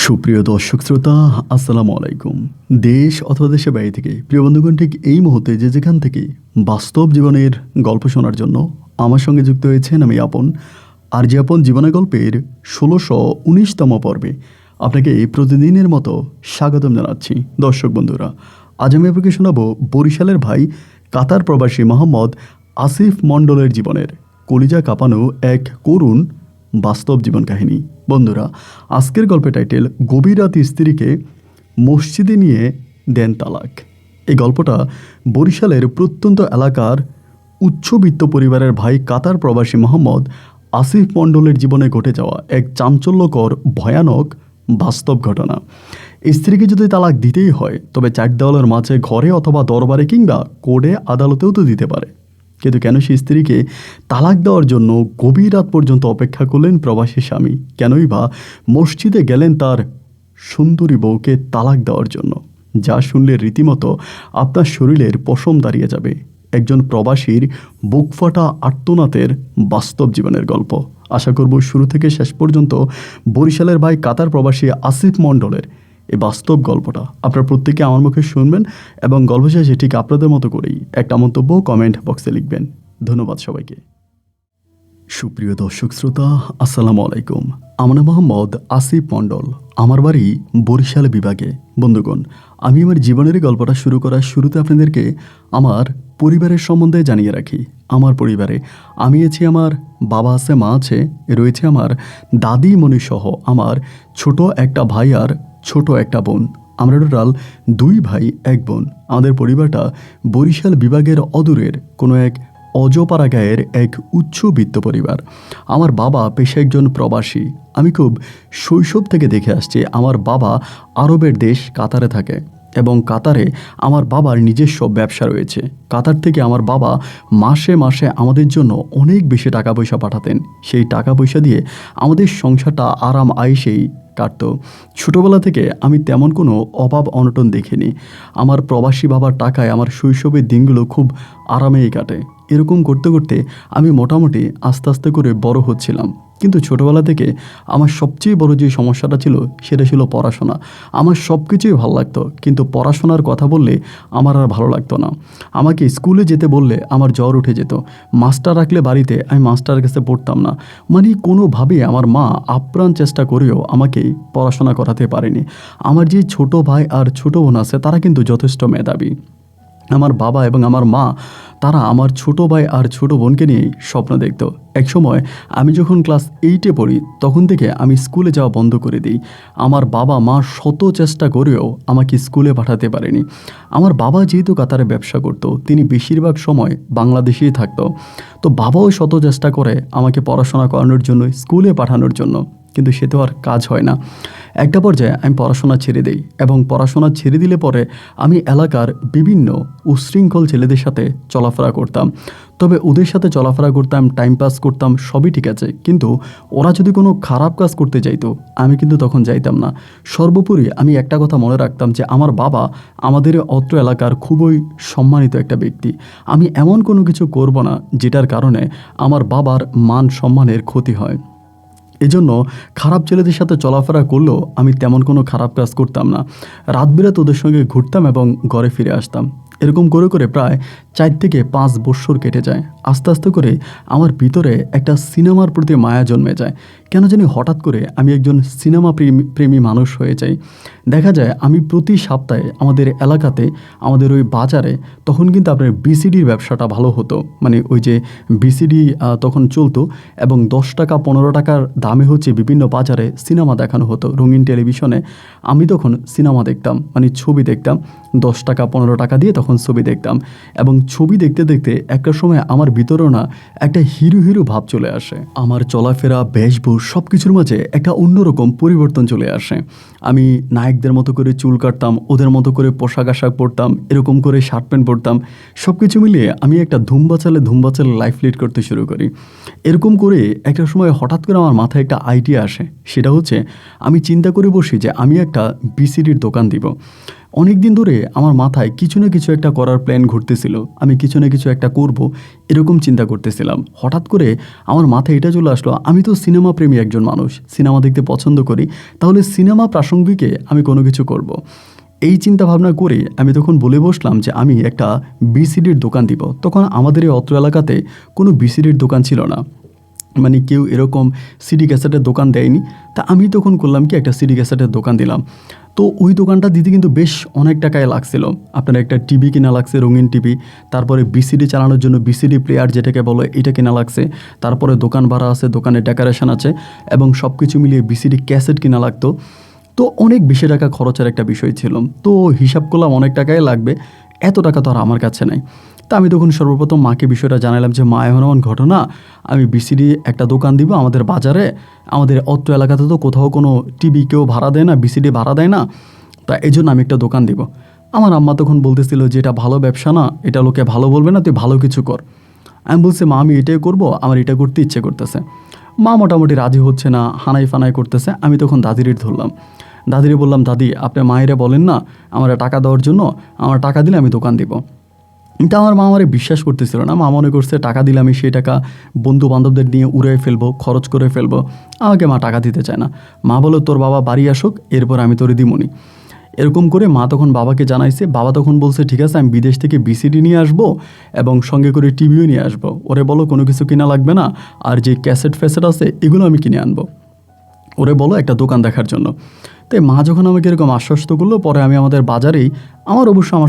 সুপ্রিয় দর্শক শ্রোতা, আসসালামু আলাইকুম। দেশ অথবা দেশের বাইরে থেকে প্রিয় বন্ধুগণ, ঠিক এই মুহূর্তে যে যেখান থেকে বাস্তব জীবনের গল্প শোনার জন্য আমার সঙ্গে যুক্ত হয়েছেন, আমি আপন। আর যে আপন জীবনের গল্পের ১৬১৯তম পর্বে আপনাকে প্রতিদিনের মতো স্বাগতম জানাচ্ছি। দর্শক বন্ধুরা, আজ আমি আপনাকে শোনাবো বরিশালের ভাই কাতার প্রবাসী মোহাম্মদ আসিফ মণ্ডলের জীবনের কলিজা কাঁপানো এক করুণ বাস্তব জীবন কাহিনী। বন্ধুরা, আজকের গল্পের টাইটেল গভীর রাতে স্ত্রীকে মসজিদে নিয়ে দেন তালাক। এই গল্পটা বরিশালের প্রত্যন্ত এলাকার উচ্চবিত্ত পরিবারের ভাই কাতার প্রবাসী মোহাম্মদ আসিফ মণ্ডলের জীবনে ঘটে যাওয়া এক চাঞ্চল্যকর ভয়ানক বাস্তব ঘটনা। স্ত্রীকে যদি তালাক দিতেই হয়, তবে চার দেওয়ালের মাঝে ঘরে অথবা দরবারে কিংবা কোর্টে আদালতেও তো দিতে পারে। কিন্তু কেন সেই স্ত্রীকে তালাক দেওয়ার জন্য গভীর রাত পর্যন্ত অপেক্ষা করলেন প্রবাসী স্বামী? কেনই বা মসজিদে গেলেন তার সুন্দরী বউকে তালাক দেওয়ার জন্য? যা শুনলে রীতিমতো আপনার শরীরের পশম দাঁড়িয়ে যাবে। একজন প্রবাসীর বুকফাটা আর্তনাদের বাস্তব জীবনের গল্প। আশা করব শুরু থেকে শেষ পর্যন্ত বরিশালের ভাই কাতার প্রবাসী আসিফ মণ্ডলের এই বাস্তব গল্পটা আপনারা প্রত্যেকে আমার মুখে শুনবেন এবং গল্প শেষে ঠিক আপনাদের মতো করেই একটা মন্তব্য কমেন্ট বক্সে লিখবেন। ধন্যবাদ সবাইকে। সুপ্রিয় দর্শক শ্রোতা, আসসালামু আলাইকুম। আমার নাম মোহাম্মদ আসিফ মণ্ডল। আমার বাড়ি বরিশাল বিভাগে। বন্ধুগণ, আমি আমার জীবনের গল্পটা শুরু করার শুরুতে আপনাদেরকে আমার পরিবারের সম্বন্ধে জানিয়ে রাখি। আমার পরিবারে আমি আছি, আমার বাবা আছে, মা আছে, রয়েছে আমার দাদিমণি সহ আমার ছোট একটা ভাই আর ছোট একটা বোন। আমরা টোটাল 2 ভাই 1 বোন। আমাদের পরিবারটা বরিশাল বিভাগের অদূরের কোনো এক অজপাড়া গায়ের এক উচ্চবিত্ত পরিবার। আমার বাবা পেশায় একজন প্রবাসী। আমি খুব শৈশব থেকে দেখে আসছি আমার বাবা আরবের দেশ কাতারে থাকে এবং কাতারে আমার বাবার নিজস্ব ব্যবসা রয়েছে। কাতার থেকে আমার বাবা মাসে মাসে আমাদের জন্য অনেক বেশি টাকা পয়সা পাঠাতেন। সেই টাকা পয়সা দিয়ে আমাদের সংসারটা আরাম আয়েশেই কাটত। ছোটোবেলা থেকে আমি তেমন কোনো অভাব অনটন দেখিনি। আমার প্রবাসী বাবার টাকায় আমার শৈশবের দিনগুলো খুব আরামেই কাটে। এরকম করতে করতে আমি মোটামুটি আস্তে আস্তে করে বড় হচ্ছিলাম। কিন্তু ছোটোবেলা থেকে আমার সবচেয়ে বড় যে সমস্যাটা ছিল সেটা ছিল পড়াশোনা। আমার সব কিছুই ভালো লাগতো, কিন্তু পড়াশোনার কথা বললে আমার আর ভালো লাগতো না। আমাকে স্কুলে যেতে বললে আমার জ্বর উঠে যেত। মাস্টার রাখলে বাড়িতে আমি মাস্টারের কাছে পড়তাম না। মানে কোনোভাবেই আমার মা আপ্রাণ চেষ্টা করেও আমাকে পড়াশোনা করাতে পারেনি। আমার যে ছোট ভাই আর ছোট বোন আছে তারা কিন্তু যথেষ্ট মেধাবী। আমার বাবা এবং আমার মা তারা আমার ছোট ভাই আর ছোট বোনকে নিয়েই স্বপ্ন দেখত। একসময় আমি যখন ক্লাস 8-এ পড়ি তখন থেকে আমি স্কুলে যাওয়া বন্ধ করে দিই। আমার বাবা মা শত চেষ্টা করেও আমাকে স্কুলে পাঠাতে পারেনি। আমার বাবা যেহেতু কাতারে ব্যবসা করত, তিনি বেশিরভাগ সময় বাংলাদেশেই থাকতো। তো বাবাও শত চেষ্টা করে আমাকে পড়াশোনা করানোর জন্য, স্কুলে পাঠানোর জন্য, কিন্তু সে তো আর কাজ হয় না। একটা পর্যায়ে আমি পড়াশোনা ছেড়ে দিই এবং পড়াশোনা ছেড়ে দিলে পরে আমি এলাকার বিভিন্ন উশৃঙ্খল ছেলেদের সাথে চলাফেরা করতাম। তবে ওদের সাথে চলাফেরা করতাম, টাইম পাস করতাম, সবই ঠিক আছে, কিন্তু ওরা যদি কোনো খারাপ কাজ করতে চাইতো আমি কিন্তু তখন যাইতাম না। সর্বোপরি আমি একটা কথা মনে রাখতাম যে আমার বাবা আমাদের অত্র এলাকার খুবই সম্মানিত একটা ব্যক্তি। আমি এমন কোনো কিছু করব না যেটার কারণে আমার বাবার মান সম্মানের ক্ষতি হয়। এজন্য খারাপ ছেলেদের সাথে চলাফেরা করলেও আমি তেমন কোনো খারাপ কাজ করতাম না। রাত বিরাতে ওদের সঙ্গে ঘুরতাম এবং ঘরে ফিরে আসতাম। এরকম করে করে প্রায় 4 থেকে 5 বৎসর কেটে যায়। আস্তে আস্তে করে আমার ভিতরে একটা সিনেমার প্রতি মায়া জন্মে যায়। কেন জানি হঠাৎ করে আমি একজন সিনেমা প্রেমী মানুষ হয়ে যাই। দেখা যায় আমি প্রতি সপ্তাহে আমাদের এলাকাতে, আমাদের ওই বাজারে, তখন কিন্তু আপনার বিসিডির ব্যবসাটা ভালো হতো। মানে ওই যে বিসিডি তখন চলতো এবং 10 টাকা 15 টাকার দামে হচ্ছে বিভিন্ন বাজারে সিনেমা দেখানো হতো রঙিন টেলিভিশনে। আমি তখন সিনেমা দেখতাম, মানে ছবি দেখতাম। 10 টাকা 15 টাকা দিয়ে তখন ছবি দেখতাম এবং ছবি দেখতে দেখতে একটা সময় আমার ভিতরেও না একটা হিরো হিরো ভাব চলে আসে। আমার চলাফেরা, বেশভূষ সব কিছুর মাঝে একটা অন্যরকম পরিবর্তন চলে আসে। আমি নায়কদের মতো করে চুল কাটতাম, ওদের মতো করে পোশাক আশাক পরতাম, এরকম করে শার্ট প্যান্ট পরতাম। সব কিছু মিলিয়ে আমি একটা ধুমবাচালে লাইফ লিড করতে শুরু করি। এরকম করে একটা সময় হঠাৎ করে আমার মাথায় একটা আইডিয়া আসে। সেটা হচ্ছে আমি চিন্তা করে বসি যে আমি একটা বিসিডির দোকান দিব। অনেক দিন ধরে আমার মাথায় কিছু না কিছু একটা করার প্ল্যান ঘুরতেছিল, আমি কিছু না কিছু একটা করব এরকম চিন্তা করতেছিলাম। হঠাৎ করে আমার মাথায় এটা চলে আসলো, আমি তো সিনেমা প্রেমী একজন মানুষ, সিনেমা দেখতে পছন্দ করি, তাহলে সিনেমা প্রাসঙ্গিকে আমি কোনো কিছু করব। এই চিন্তা ভাবনা করে আমি তখন বলে বসলাম যে আমি একটা বিসিডির দোকান দিব। তখন আমাদের এই অত্র এলাকাতে কোনো বিসিডির দোকান ছিল না, মানে কেউ এরকম সিডি ক্যাসেটের দোকান দেয়নি। তা আমি তখন করলাম কি, একটা সিডি ক্যাসেটের দোকান দিলাম। তো ওই দোকানটা দিতে কিন্তু বেশ অনেক টাকায় লাগছিল। আপনার একটা টিভি কেনা লাগছে, রঙিন টিভি, তারপরে বিসিডি চালানোর জন্য বিসিডি প্লেয়ার যেটাকে বলে এটা কেনা লাগছে, তারপরে দোকান ভাড়া আছে, দোকানের ডেকোরেশন আছে, এবং সব কিছু মিলিয়ে বিসিডি ক্যাসেট কেনা লাগতো। তো অনেক বেশি টাকা খরচের একটা বিষয় ছিল। তো হিসাব করলাম অনেক টাকাই লাগবে, এত টাকা তো আর আমার কাছে নাই। তা আমি তখন সর্বপ্রথম মাকে বিষয়টা জানালাম যে মা, এমন এমন ঘটনা, আমি বিসিডি একটা দোকান দিব আমাদের বাজারে, আমাদের অত্র এলাকাতে তো কোথাও কোনো টিভি কেউ ভাড়া দেয় না, বিসিডি ভাড়া দেয় না, তা এই জন্য আমি একটা দোকান দিব। আমার আম্মা তখন বলতেছিল যে এটা ভালো ব্যবসা না, এটা লোকে ভালো বলবে না, তুই ভালো কিছু কর। আমি বলছি মা, আমি এটাই করব, আমার এটা করতে ইচ্ছে করতেছে। মা মোটামুটি রাজি হচ্ছে না, হানাই ফানাই করতেছে। আমি তখন দাদির ধরলাম, দাদিরে বললাম, দাদি আপনি মায়েরা বলেন না আমার টাকা দেওয়ার জন্য, আমার টাকা দিলে আমি দোকান দিব। কিন্তু আমার মা আমারে বিশ্বাস করতেছিল না। মা মনে করছে টাকা দিলে আমি সেই টাকা বন্ধু বান্ধবদের নিয়ে উড়ে ফেলবো, খরচ করে ফেলবো। আমাকে মা টাকা দিতে চায় না। মা বলো তোর বাবা বাড়ি আসুক, এরপর আমি তোরে দিমুনি। এরকম করে মা তখন বাবাকে জানাইছে। বাবা তখন বলছে ঠিক আছে, আমি বিদেশ থেকে বিসিডি নিয়ে আসবো এবং সঙ্গে করে টিভিও নিয়ে আসবো। ওরে বলো কোনো কিছু কিনা লাগবে না, আর যে ক্যাসেট ফ্যাসেট আছে এগুলো আমি কিনে আনবো। ওরে বলো একটা দোকান দেখার জন্য। তাই মা যখন আমাকে এরকম আশ্বস্ত করলো, পরে আমি আমাদের বাজারেই, আমার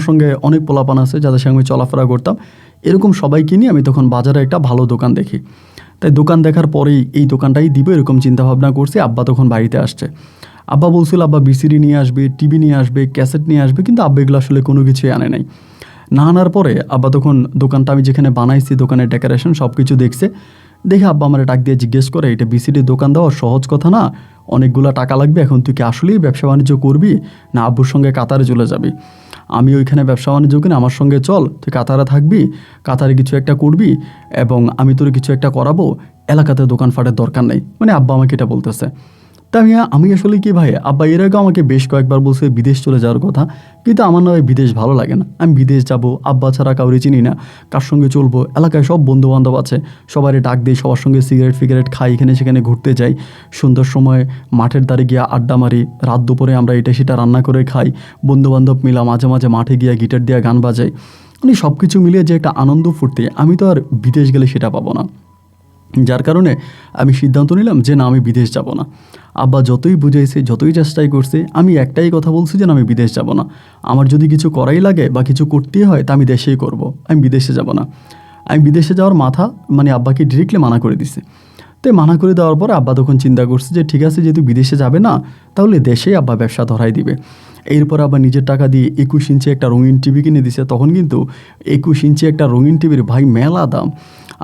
সঙ্গে অনেক পোলাপান আছে যাদের সঙ্গে আমি চলাফেরা করতাম, এরকম সবাইকে নিয়ে আমি তখন বাজারে একটা ভালো দোকান দেখি। তাই দোকান দেখার পরেই এই দোকানটাই দিব এরকম চিন্তাভাবনা করছি। আব্বা তখন বাড়িতে আসছে। আব্বা বলছিল আব্বা বিসিডি নিয়ে আসবে, টিভি নিয়ে আসবে, ক্যাসেট নিয়ে আসবে, কিন্তু আব্বা এগুলো আসলে কোনো কিছুই আনে নাই। না আনার পরে আব্বা তখন দোকানটা আমি যেখানে বানাইছি, দোকানের ডেকোরেশন সব কিছু দেখছে। দেখে আব্বা আমার ডাক দিয়ে জিজ্ঞেস করে, এটা বিসিডির দোকান দেওয়া সহজ কথা না, অনেকগুলো টাকা লাগবে। এখন তুই কি আসলেই ব্যবসা বাণিজ্য করবি, না আব্বুর সঙ্গে কাতারে চলে যাবি? আমি ওইখানে ব্যবসা বাণিজ্য কিনে আমার সঙ্গে চল, তুই কাতারে থাকবি, কাতারে কিছু একটা করবি, এবং আমি তোর কিছু একটা করাবো, এলাকাতে দোকানপাটের দরকার নেই। মানে আব্বা আমাকে এটা বলতেছে। তা আমি আসলে কি ভাই, আব্বা এর আগে আমাকে বেশ কয়েকবার বলছে বিদেশ চলে যাওয়ার কথা, কিন্তু আমার না বিদেশ ভালো লাগে না। আমি বিদেশ যাব, আব্বা ছাড়া কাউরে চিনি না, কার সঙ্গে চলবো, এলাকায় সব বন্ধু বান্ধব আছে, সবারই ডাক দিই, সবার সঙ্গে সিগারেট ফিগারেট খাই, এখানে সেখানে ঘুরতে যাই, সন্ধ্যার সময় মাঠের ধারে গিয়ে আড্ডা মারি, রাত দুপুরে আমরা এটা সেটা রান্না করে খাই, বন্ধু বান্ধব মিলা মাঝে মাঝে মাঠে গিয়ে গিটার দিয়ে গান বাজাই। মানে সব কিছু মিলিয়ে যে একটা আনন্দ ফুর্তি, আমি তো আর বিদেশ গেলে সেটা পাবো না। যার কারণে আমি সিদ্ধান্ত নিলাম যে না, আমি বিদেশ যাব না। আব্বা যতই বুঝাইছে, যতই চেষ্টাই করছে, আমি একটাই কথা বলছি যে না, আমি বিদেশ যাব না। আমার যদি কিছু করাই লাগে বা কিছু করতেই হয় তা আমি দেশেই করব, আমি বিদেশে যাব না। আমি বিদেশে যাওয়ার মাথা মানে আব্বাকে ডিরেক্টলি মানা করে দিছে। তাই মানা করে দেওয়ার পর আব্বা তখন চিন্তা করছে যে ঠিক আছে, যেহেতু বিদেশে যাবে না, তাহলে দেশেই আব্বা ব্যবসা ধরাই দিবে। এরপর আবার নিজের টাকা দিয়ে 21 ইঞ্চি একটা রঙিন টিভি কিনে দিছে। তখন কিন্তু 21 ইঞ্চি একটা রঙিন টিভির ভাই মেলা দাম।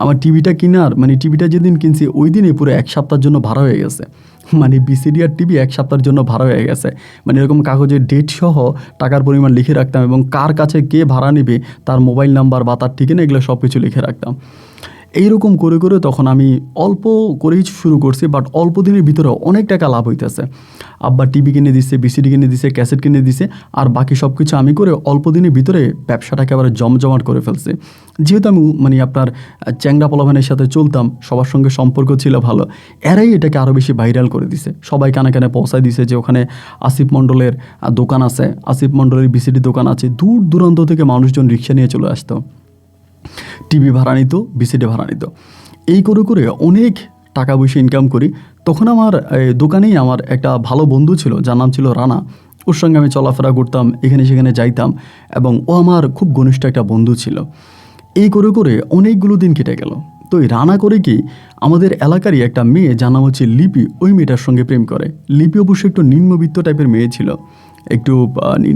আমার টিভিটা কেনার মানে টিভিটা যেদিন কিনছি ওই দিনে পুরো 1 সপ্তাহের জন্য ভাড়া হয়ে গেছে। মানে বিসিডি আর টিভি 1 সপ্তাহের জন্য ভাড়া হয়ে গেছে। মানে এরকম কাগজের ডেট সহ টাকার পরিমাণ লিখে রাখতাম, এবং কার কাছে কে ভাড়া নেবে তার মোবাইল নাম্বার বা তার ঠিকানা এগুলো সব কিছু লিখে রাখতাম। এইরকম করে করে তখন আমি অল্প করেই শুরু করছি, বাট অল্প দিনের ভিতরে অনেক টাকা লাভ হইতেছে। আব্বা টিভি কিনে দিচ্ছে, বিসিডি কিনে দিছে, ক্যাসেট কিনে দিছে, আর বাকি সব কিছু আমি করে অল্প দিনের ভিতরে ব্যবসাটা একেবারে জমজমাট করে ফেলছি। যেহেতু আমি মানে আপনার চ্যাংড়া পোলাভানের সাথে চলতাম, সবার সঙ্গে সম্পর্ক ছিল ভালো, এরাই এটাকে আরও বেশি ভাইরাল করে দিছে। সবাই কানে কানে পৌঁছায় দিছে যে ওখানে আসিফ মণ্ডলের দোকান আছে, আসিফ মণ্ডলের বিসিডি দোকান আছে। দূর দূরান্ত থেকে মানুষজন রিক্সা নিয়ে চলে আসতো, টিভি ভাড়া নিত, বিসিডি ভাড়া নিত। এই করে করে অনেক টাকা পয়সা ইনকাম করি। তখন আমার দোকানেই আমার একটা ভালো বন্ধু ছিল, যার নাম ছিল রানা। ওর সঙ্গে আমি চলাফেরা করতাম, এখানে সেখানে যাইতাম, এবং ও আমার খুব ঘনিষ্ঠ একটা বন্ধু ছিল। এই করে করে অনেকগুলো দিন কেটে গেল। তো এই রানা করে কি, আমাদের এলাকারই একটা মেয়ে, যার নাম হচ্ছে লিপি, ওই মেয়েটার সঙ্গে প্রেম করে। লিপি অবশ্য একটু নিম্নবিত্ত টাইপের মেয়ে ছিল, একটু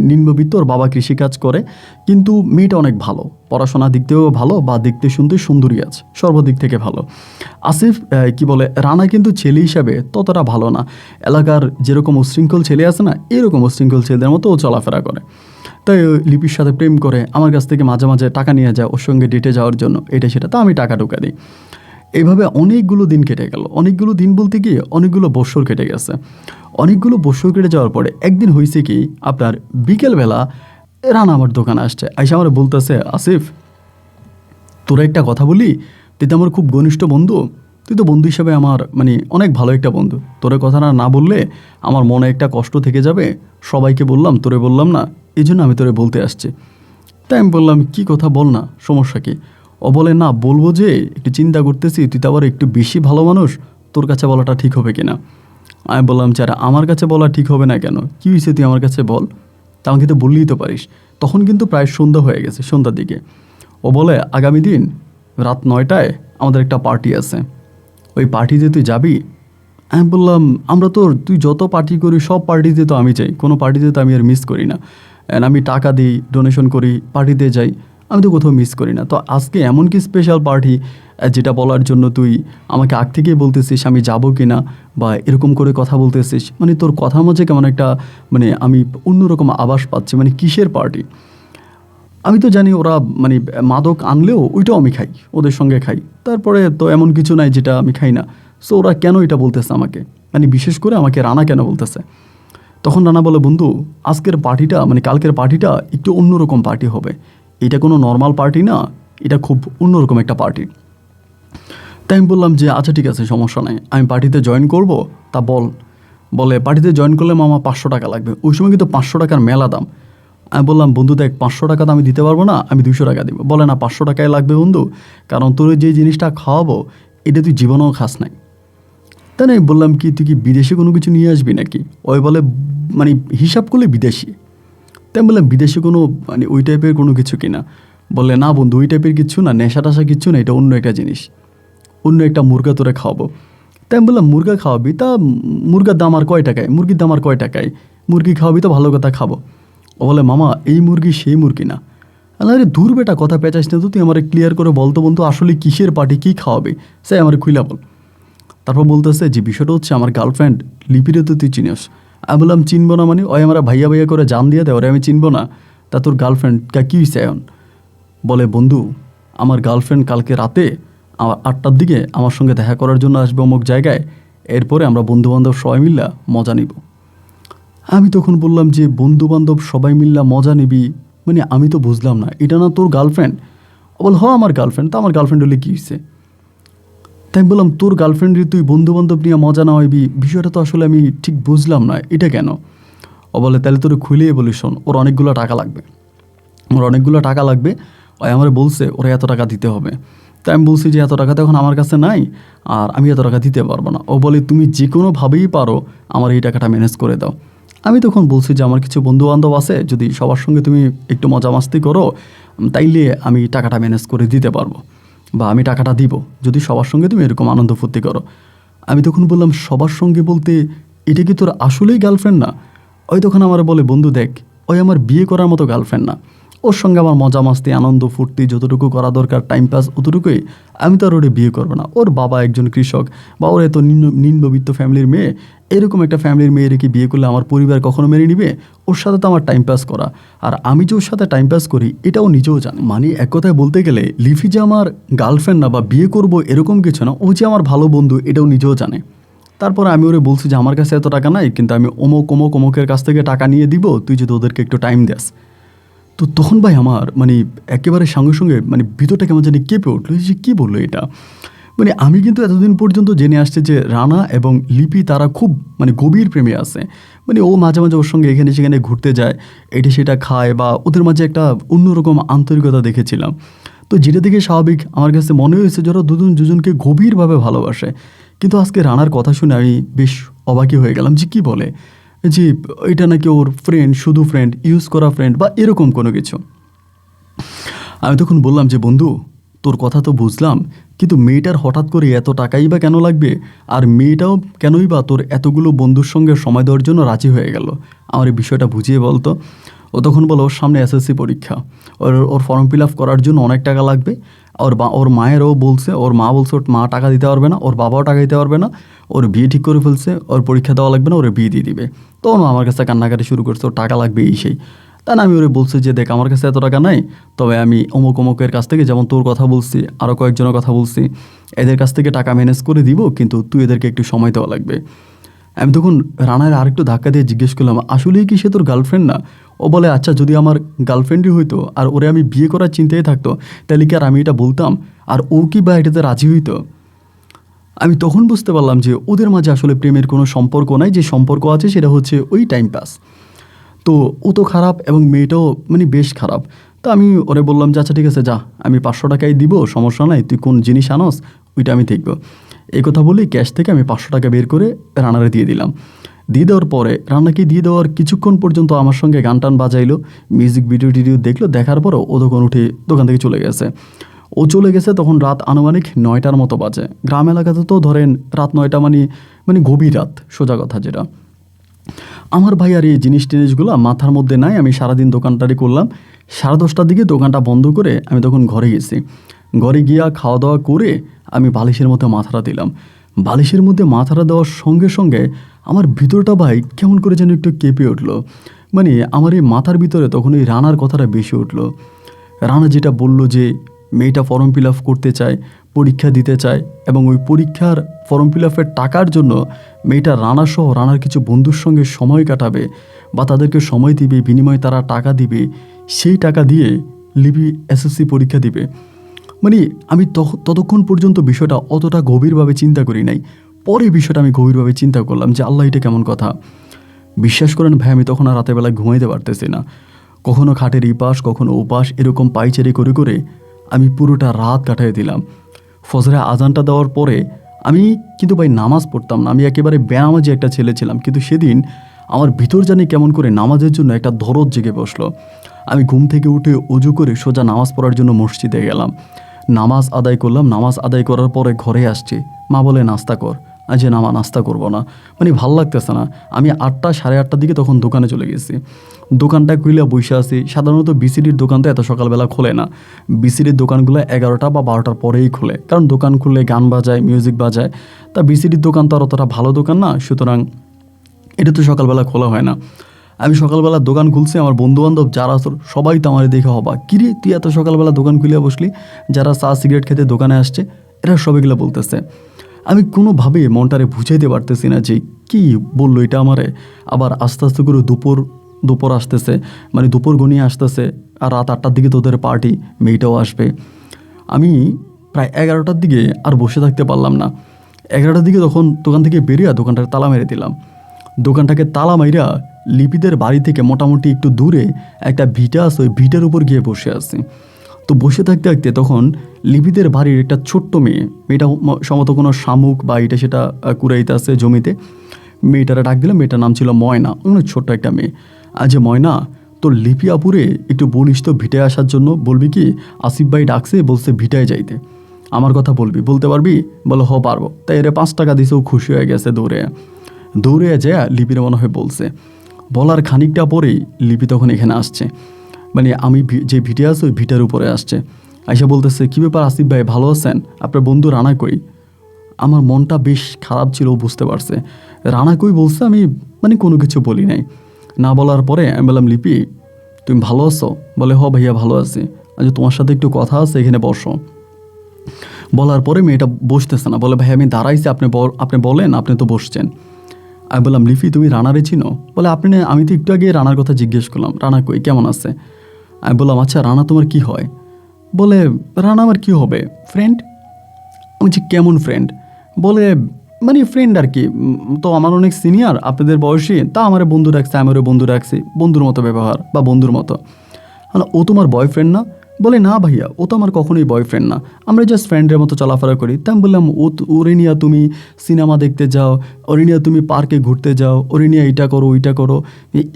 নিম্নবিত্ত। ওর বাবা কৃষিকাজ করে, কিন্তু মেয়েটা অনেক ভালো, পড়াশোনার দিক থেকেও ভালো, বা দেখতে শুনতে সুন্দরী আছে, সর্বদিক থেকে ভালো। আসিফ কি বলে, রানা কিন্তু ছেলে হিসাবে ততটা ভালো না। এলাকার যেরকম উশৃঙ্খল ছেলে আছে না, এরকম উশৃঙ্খল ছেলেদের মতো ও চলাফেরা করে। তাই লিপির সাথে প্রেম করে, আমার কাছ থেকে মাঝে মাঝে টাকা নিয়ে যায় ওর সঙ্গে ডেটে যাওয়ার জন্য, এটা সেটা। তা আমি টাকা ঢোকা দিই। এইভাবে অনেকগুলো দিন কেটে গেল। অনেকগুলো দিন বলতে কি অনেকগুলো বৎসর কেটে গেছে। অনেকগুলো বৎসর কেটে যাওয়ার পরে একদিন হয়েছে কি আপনার বিকেলবেলা রানা আমার দোকানে আসছে, আইসা আমার বলতেছে, আসিফ তোরা একটা কথা বলি, তুই তো আমার খুব ঘনিষ্ঠ বন্ধু, তুই তো বন্ধু হিসাবে আমার মানে অনেক ভালো একটা বন্ধু, তোরে কথাটা না বললে আমার মনে একটা কষ্ট থেকে যাবে, সবাইকে বললাম তোরে বললাম না, এই জন্য আমি তোরে বলতে আসছি। তাই আমি বললাম কী কথা বল না, সমস্যা কি? ও বলে না বলবো যে একটু চিন্তা করতেছি, তুই তো আবার একটু বেশি ভালো মানুষ, তোর কাছে বলাটা ঠিক হবে কিনা। আমি বললাম যারা আমার কাছে বলা ঠিক হবে না কেন, কী হয়েছে তুই আমার কাছে বল, তা আমাকে তো বললেই তো পারিস। তখন কিন্তু প্রায় সন্ধ্যা হয়ে গেছে, সন্ধ্যার দিকে। ও বলে আগামী দিন রাত 9টায় আমাদের একটা পার্টি আছে, ওই পার্টিতে তুই যাবি? আমি বললাম আমরা তো তুই যত পার্টি করি সব পার্টিতে তো আমি যাই, কোনো পার্টিতে তো আমি আর মিস করি না, অ্যান্ড আমি টাকা দিই, ডোনেশন করি, পার্টিতে যাই, আমি তো কোথাও মিস করি না। তো আজকে এমন কি স্পেশাল পার্টি যেটা বলার জন্য তুই আমাকে আগ থেকেই বলতেছিস আমি যাবো কি না, বা এরকম করে কথা বলতেছিস, মানে তোর কথার মাঝে কেমন একটা মানে আমি অন্যরকম আভাস পাচ্ছি, মানে কিসের পার্টি? আমি তো জানি ওরা মানে মাদক আনলেও ওইটাও আমি খাই, ওদের সঙ্গে খাই, তারপরে তো এমন কিছু নাই যেটা আমি খাই না। সো ওরা কেন এটা বলতেছে আমাকে, মানে বিশেষ করে আমাকে রানা কেন বলতেছে? তখন রানা বলে বন্ধু আজকের পার্টিটা মানে কালকের পার্টিটা একটু অন্যরকম পার্টি হবে, এটা কোনো নর্মাল পার্টি না, এটা খুব অন্যরকম একটা পার্টি। তাই আমি বললাম যে আচ্ছা ঠিক আছে সমস্যা নাই, আমি পার্টিতে জয়েন করব, তা বল। বলে পার্টিতে জয়েন করলে মামা 500 টাকা লাগবে, ওই সময় কিন্তু 500 টাকার মেলা দাম। আমি বললাম বন্ধু দেখ 500 টাকা তো আমি দিতে পারবো না, আমি 200 টাকা দিব। বলে না 500 টাকাই লাগবে বন্ধু, কারণ তোর যে জিনিসটা খাওয়াবো এটা তুই জীবনেও খাস নাই। তাই না, আমি বললাম কি তুই কি বিদেশে কোনো কিছু নিয়ে আসবি নাকি? ওই বলে মানে হিসাব করলে বিদেশি। তাই আমি বললাম বিদেশে কোনো মানে ওই টাইপের কোনো কিছু কিনা? বললে না বন্ধু ওই টাইপের কিচ্ছু না, নেশা টাশা কিচ্ছু না, এটা অন্য একটা জিনিস, অন্য একটা মুরগা তোরে খাওয়াবো। তাই আমি বললাম মুরগা খাওয়াবি, তা মুরগার দাম আর কয় টাকায়, মুরগির দাম আর কয় টাকায়, মুরগি খাওয়াবি তো ভালো কথা খাবো। ও বলে মামা এই মুরগি সেই মুরগি না। আরে দূর বেটা কথা পেঁচাস না তো, তুই আমার ক্লিয়ার করে বলতো বন্ধু আসলে কিসের পার্টি, কী খাওয়াবে সে আমার খুইলা বল। তারপর বলতেছে যে বিষয়টা হচ্ছে আমার গার্লফ্রেন্ড লিপিরে তো তুই চিনিস। আমি বললাম চিনবো না মানে, ওই আমরা ভাইয়া ভাইয়া করে জান দিয়ে দেয়, ওরে আমি চিনবো না? তা তোর গার্লফ্রেন্ড কী হয়েছে এখন? বলে বন্ধু আমার গার্লফ্রেন্ড কালকে রাতে 8টার দিকে আমার সঙ্গে দেখা করার জন্য আসবে অমুক জায়গায়, এরপরে আমরা বন্ধুবান্ধব সবাই মিল্লা মজা নিব। আমি তখন বললাম যে বন্ধুবান্ধব সবাই মিল্লা মজা নিবি মানে আমি তো বুঝলাম না, এটা না তোর গার্লফ্রেন্ড? বল হ আমার গার্লফ্রেন্ড, তা আমার গার্লফ্রেন্ড হলে কী হয়েছে? তাই বললাম তোর গার্লফ্রেন্ডের তুই বন্ধুবান্ধব নিয়ে মজা না হইবি, বিষয়টা তো আসলে আমি ঠিক বুঝলাম না, এটা কেন? ও বলে তাহলে তোর খুলিয়ে বলিস, শোন ওর অনেকগুলো টাকা লাগবে, ওর অনেকগুলো টাকা লাগবে, ওই আমার বলছে ওরা এত টাকা দিতে হবে। তাই আমি বলছি যে এত টাকা তো এখন আমার কাছে নাই, আর আমি এত টাকা দিতে পারবো না। ও বলে তুমি যে কোনোভাবেই পারো আমার এই টাকাটা ম্যানেজ করে দাও। আমি তখন বলছি যে আমার কিছু বন্ধুবান্ধব আছে, যদি সবার সঙ্গে তুমি একটু মজা মাস্তি করো তাইলে আমি টাকাটা ম্যানেজ করে দিতে পারবো, বা আমি টাকাটা দিব যদি সবার সঙ্গে তুমি এরকম আনন্দ ফুর্তি করো। আমি তখন বললাম সবার সঙ্গে বলতে এটা কি তোর আসলেই গার্লফ্রেন্ড না? ওই তখন আমার বলে বন্ধু দেখ ওই আমার বিয়ে করার মতো গার্লফ্রেন্ড না, ওর সঙ্গে আমার মজা মাস্তি আনন্দ ফুর্তি যতটুকু করা দরকার টাইম পাস অতটুকুই, আমি তো আর ওরে বিয়ে করবো না। ওর বাবা একজন কৃষক, বা ওর এত নিম্নবিত্ত ফ্যামিলির মেয়ে, এরকম একটা ফ্যামিলির মেয়ে রেখে বিয়ে করলে আমার পরিবার কখনো মেনে নিবে? ওর সাথে তো আমার টাইম পাস করা, আর আমি যে ওর সাথে টাইম পাস করি এটাও নিজেও জানে। মানে এক কথায় বলতে গেলে লিফি যে আমার গার্লফ্রেন্ড না বা বিয়ে করব এরকম কিছু না, ও যে আমার ভালো বন্ধু এটাও নিজেও জানে। তারপরে আমি ওরে বলছি যে আমার কাছে এত টাকা নাই, কিন্তু আমি অমুকের কাছ থেকে টাকা নিয়ে দিব, তুই যদি ওদেরকে একটু টাইম দেস। তো তখন ভাই আমার মানে একেবারে সঙ্গে সঙ্গে মানে ভিতরটা কেমন জানি কেঁপে উঠলো, যে কী বললো এটা। মানে আমি কিন্তু এতদিন পর্যন্ত জেনে আসছে যে রানা এবং লিপি তারা খুব মানে গভীর প্রেমে আছে, মানে ও মাঝে মাঝে ওর সঙ্গে এখানে সেখানে ঘুরতে যায়, এটা সেটা খায়, বা ওদের মাঝে একটা অন্যরকম আন্তরিকতা দেখেছিলাম। তো যেটা দেখে স্বাভাবিক আমার কাছে মনে হয়েছে যারা দুজন দুজনকে গভীরভাবে ভালোবাসে। কিন্তু আজকে রানার কথা শুনে আমি বেশ অবাকই হয়ে গেলাম, যে কী বলে যে এটা নাকি ওর ফ্রেন্ড, শুধু ফ্রেন্ড, ইউজ করা ফ্রেন্ড বা এরকম কোনো কিছু। আমি তখন বললাম যে বন্ধু তোর কথা তো বুঝলাম, কিন্তু মেয়েটার হঠাৎ করে এত টাকাই বা কেন লাগবে, আর মেয়েটাও কেনই বা তোর এতগুলো বন্ধুর সঙ্গে সময় দেওয়ার জন্য রাজি হয়ে গেল, আমার এই বিষয়টা বুঝিয়ে বলতো। ও তখন বলো ওর সামনে এসএসসি পরীক্ষা, ওর ফর্ম ফিল আপ করার জন্য অনেক টাকা লাগবে। ওর মায়েরও বলছে, ওর মা বলছে ওর মা টাকা দিতে পারবে না, ওর বাবাও টাকা দিতে পারবে না, ওর বিয়ে ঠিক করে ফেলছে, ওর পরীক্ষা দেওয়া লাগবে না, ওর বিয়ে দিয়ে দিবে। তখন আমার কাছে কান্নাকাটি শুরু করছে, ওর টাকা লাগবে এই সেই। তা না আমি ওরে বলছি যে দেখ আমার কাছে এত টাকা নাই, তবে আমি অমুক অমুকের কাছ থেকে, যেমন তোর কথা বলছি, আরও কয়েকজনের কথা বলছি, এদের কাছ থেকে টাকা ম্যানেজ করে দিব, কিন্তু তুই এদেরকে একটু সময় দেওয়া লাগবে। আমি তখন রানার আরেকটু ধাক্কা দিয়ে জিজ্ঞেস করলাম, আসলেই কি সে তোর গার্লফ্রেন্ড না? ও বলে, আচ্ছা যদি আমার গার্লফ্রেন্ডই হইতো আর ওরে আমি বিয়ে করার চিন্তায় থাকতো, তাহলে কি আর আমি এটা বলতাম? আর ও কি বা এটাতে রাজি হইতো? আমি তখন বুঝতে পারলাম যে ওদের মাঝে আসলে প্রেমের কোনো সম্পর্ক নাই, যে সম্পর্ক আছে সেটা হচ্ছে ওই টাইম পাস। তো ও তো খারাপ এবং মেয়েটাও মানে বেশ খারাপ। তো আমি ওরে বললাম যে আচ্ছা ঠিক আছে, যা আমি 500 টাকাই দিব, সমস্যা নাই, তুই কোন জিনিস আনস ওইটা আমি দেখব। এই কথা বলেই ক্যাশ থেকে আমি 500 টাকা বের করে রানারে দিয়ে দিলাম। দিয়ে দেওয়ার পরে রান্নাকে দিয়ে দেওয়ার কিছুক্ষণ পর্যন্ত আমার সঙ্গে গান টান বাজাইলো, মিউজিক ভিডিও টিডিও দেখলো, দেখার পরও ও তখন উঠে দোকান থেকে চলে গেছে। ও চলে গেছে তখন রাত আনুমানিক 9টার মতো বাজে। গ্রাম এলাকাতে তো ধরেন রাত 9টা মানে মানে গভীর রাত, সোজা কথা যেটা। আমার ভাই আর এই জিনিসগুলো মাথার মধ্যে নাই। আমি সারাদিন দোকানটারি করলাম। 10:30টার দিকে দোকানটা বন্ধ করে আমি তখন ঘরে গেছি। ঘরে গিয়া খাওয়া দাওয়া করে আমি বালিশের মধ্যে মাথাটা দিলাম। বালিশের মধ্যে মাথাটা দেওয়ার সঙ্গে সঙ্গে আমার ভিতরটা ভাই কেমন করে যেন একটু কেঁপে উঠলো। মানে আমার এই মাথার ভিতরে তখন এই রানার কথাটা বেশি উঠলো। রানা যেটা বলল যে মেয়েটা ফর্ম ফিল আপ করতে চায়, পরীক্ষা দিতে চায়, এবং ওই পরীক্ষার ফর্ম ফিল আপের টাকার জন্য মেয়েটা রানাসহ রানার কিছু বন্ধুর সঙ্গে সময় কাটাবে বা তাদেরকে সময় দিবে, বিনিময়ে তারা টাকা দিবে, সেই টাকা দিয়ে লিপি এসএসসি পরীক্ষা দিবে। মানে আমি ততক্ষণ পর্যন্ত বিষয়টা অতটা গভীরভাবে চিন্তা করি নাই। পরে বিষয়টা আমি গভীরভাবে চিন্তা করলাম যে আল্লাহ, এটা কেমন কথা। বিশ্বাস করেন ভাই, আমি তখন আর রাতের বেলায় ঘুমাইতে পারতেছি না। কখনো খাটের এই পাশ কখনো ও পাশ এরকম পাইচারি করে করে আমি পুরোটা রাত কাটাই দিলাম। ফজরে আজানটা দেওয়ার পরে আমি কিন্তু ভাই নামাজ পড়তাম না, আমি একেবারে বেনামাজি একটা ছেলে ছিলাম। কিন্তু সেদিন আমার ভিতর জানি কেমন করে নামাজের জন্য একটা দরদ জেগে বসলো। আমি ঘুম থেকে উঠে অজু করে সোজা নামাজ পড়ার জন্য মসজিদে গেলাম। নামাজ আদায় করলাম। নামাজ আদায় করার পরে ঘরে আসছি। মা বলে নাস্তা কর। আজ না মা, নাস্তা করবো না, মানে ভাল লাগতেছে না। আমি 8টা 8:30টার দিকে তখন দোকানে চলে গেছি। দোকানটা খুলে বসে আছি। সাধারণত বিসিডির দোকান তো এত সকালবেলা খোলে না। বিসিডির দোকানগুলো 11টা বা 12টার পরেই খোলে, কারণ দোকান খুললে গান বাজায়, মিউজিক বাজায়। তা বিসিডির দোকান তো আর অতটা ভালো দোকান না, সুতরাং এটা তো সকালবেলা খোলা হয় না। আমি সকালবেলা দোকান খুলছি। আমার বন্ধুবান্ধব যারা সবাই তো আমার দেখে হবা, কিরে তুই এত সকালবেলা দোকান খুলে বসলি, যারা চা সিগারেট খেতে দোকানে আসছে এরা সবাইগুলো বলতেছে। আমি কোনোভাবে মনটারে বুঝাইতে পারতেছি না যে কি বললো এটা আমারে। আবার আস্তে আস্তে করে দুপুর আসতেছে, মানে দুপুর গনিয়ে আসতেছে, আর রাত 8টার দিকে তোদের পার্টি, মেয়েটাও আসবে। আমি প্রায় 11টার দিকে আর বসে থাকতে পারলাম না। 11টার দিকে তখন দোকান থেকে বেরিয়ে দোকানটার তালা মেরে দিলাম। দোকানটাকে তালা মাইরা লিপিদের বাড়ি থেকে মোটামুটি একটু দূরে একটা ভিটা আছে, ওই ভিটার উপর গিয়ে বসে আছি। তো বসে থাকতে থাকতে তখন লিপিদের বাড়ির একটা ছোট্ট মেয়েটা সম্ভবত কোনো শামুক বা এটা সেটা কুড়াইতে আছে জমিতে। মেয়েটারা ডাক দিলাম। মেয়েটার নাম ছিল ময়না, অনেক ছোট্ট একটা মেয়ে। আজ ময়না, তোর লিপি আপুরে একটু বলিস তো ভিটায় আসার জন্য। বলবি কি আসিফ ভাই ডাকছে, বলছে ভিটায় যাইতে, আমার কথা বলতে পারবি? বলো হ পারবো। তাই এর 5 টাকা দিয়েছেও খুশি হয়ে গেছে। দৌড়ে যায় লিপির মনে হয় বলছে। বলার খানিকটা পরেই লিপি তখন এখানে আসছে, মানে আমি যে ভিটে আছে ওই ভিটার উপরে আসছে। আইসা বলতেছে, কী ব্যাপার আসিফ ভাই, ভালো আছেন? আপনার বন্ধু রানা কই? আমার মনটা বেশ খারাপ ছিল, বুঝতে পারছে। রানা কই বলছে, আমি মানে কোনো কিছু বলি নাই। না বলার পরে আমি বললাম, লিপি তুমি ভালো আছো? বলে হ ভাইয়া ভালো আছি। আচ্ছা তোমার সাথে একটু কথা আছে, এখানে বসো। বলার পরে মেয়েটা বসতেছে না, বলে ভাই আমি দাঁড়াইছি, আপনি বলেন, আপনি তো বসছেন। আমি বললাম, লিপি তুমি রানারে চিনো? বলে আমি তো একটু আগে রানার কথা জিজ্ঞেস করলাম, রানা কই, কেমন আছে? আমি বললাম, আচ্ছা রানা তোমার কি হয়? বলে, রানা আমার কি হবে, ফ্রেন্ড। আমি বলছি, কেমন ফ্রেন্ড? বলে, মানে ফ্রেন্ড আর কি, তো আমার অনেক সিনিয়র, আপনাদের বয়সী, তা আমার বন্ধু রাখছে, আমারও বন্ধু রাখছি, বন্ধুর মতো ব্যবহার বা বন্ধুর মতো। ও তোমার বয়ফ্রেন্ড না? বলে, না ভাইয়া, ও তো আমার কখনোই বয়ফ্রেন্ড না, আমরা জাস্ট ফ্রেন্ডের মতো চলাফেরা করি। তাই আমি বললাম, ওরে নিয়ে তুমি সিনেমা দেখতে যাও, ওরে নিয়ে তুমি পার্কে ঘুরতে যাও, ওরে নিয়ে এইটা করো ওইটা করো,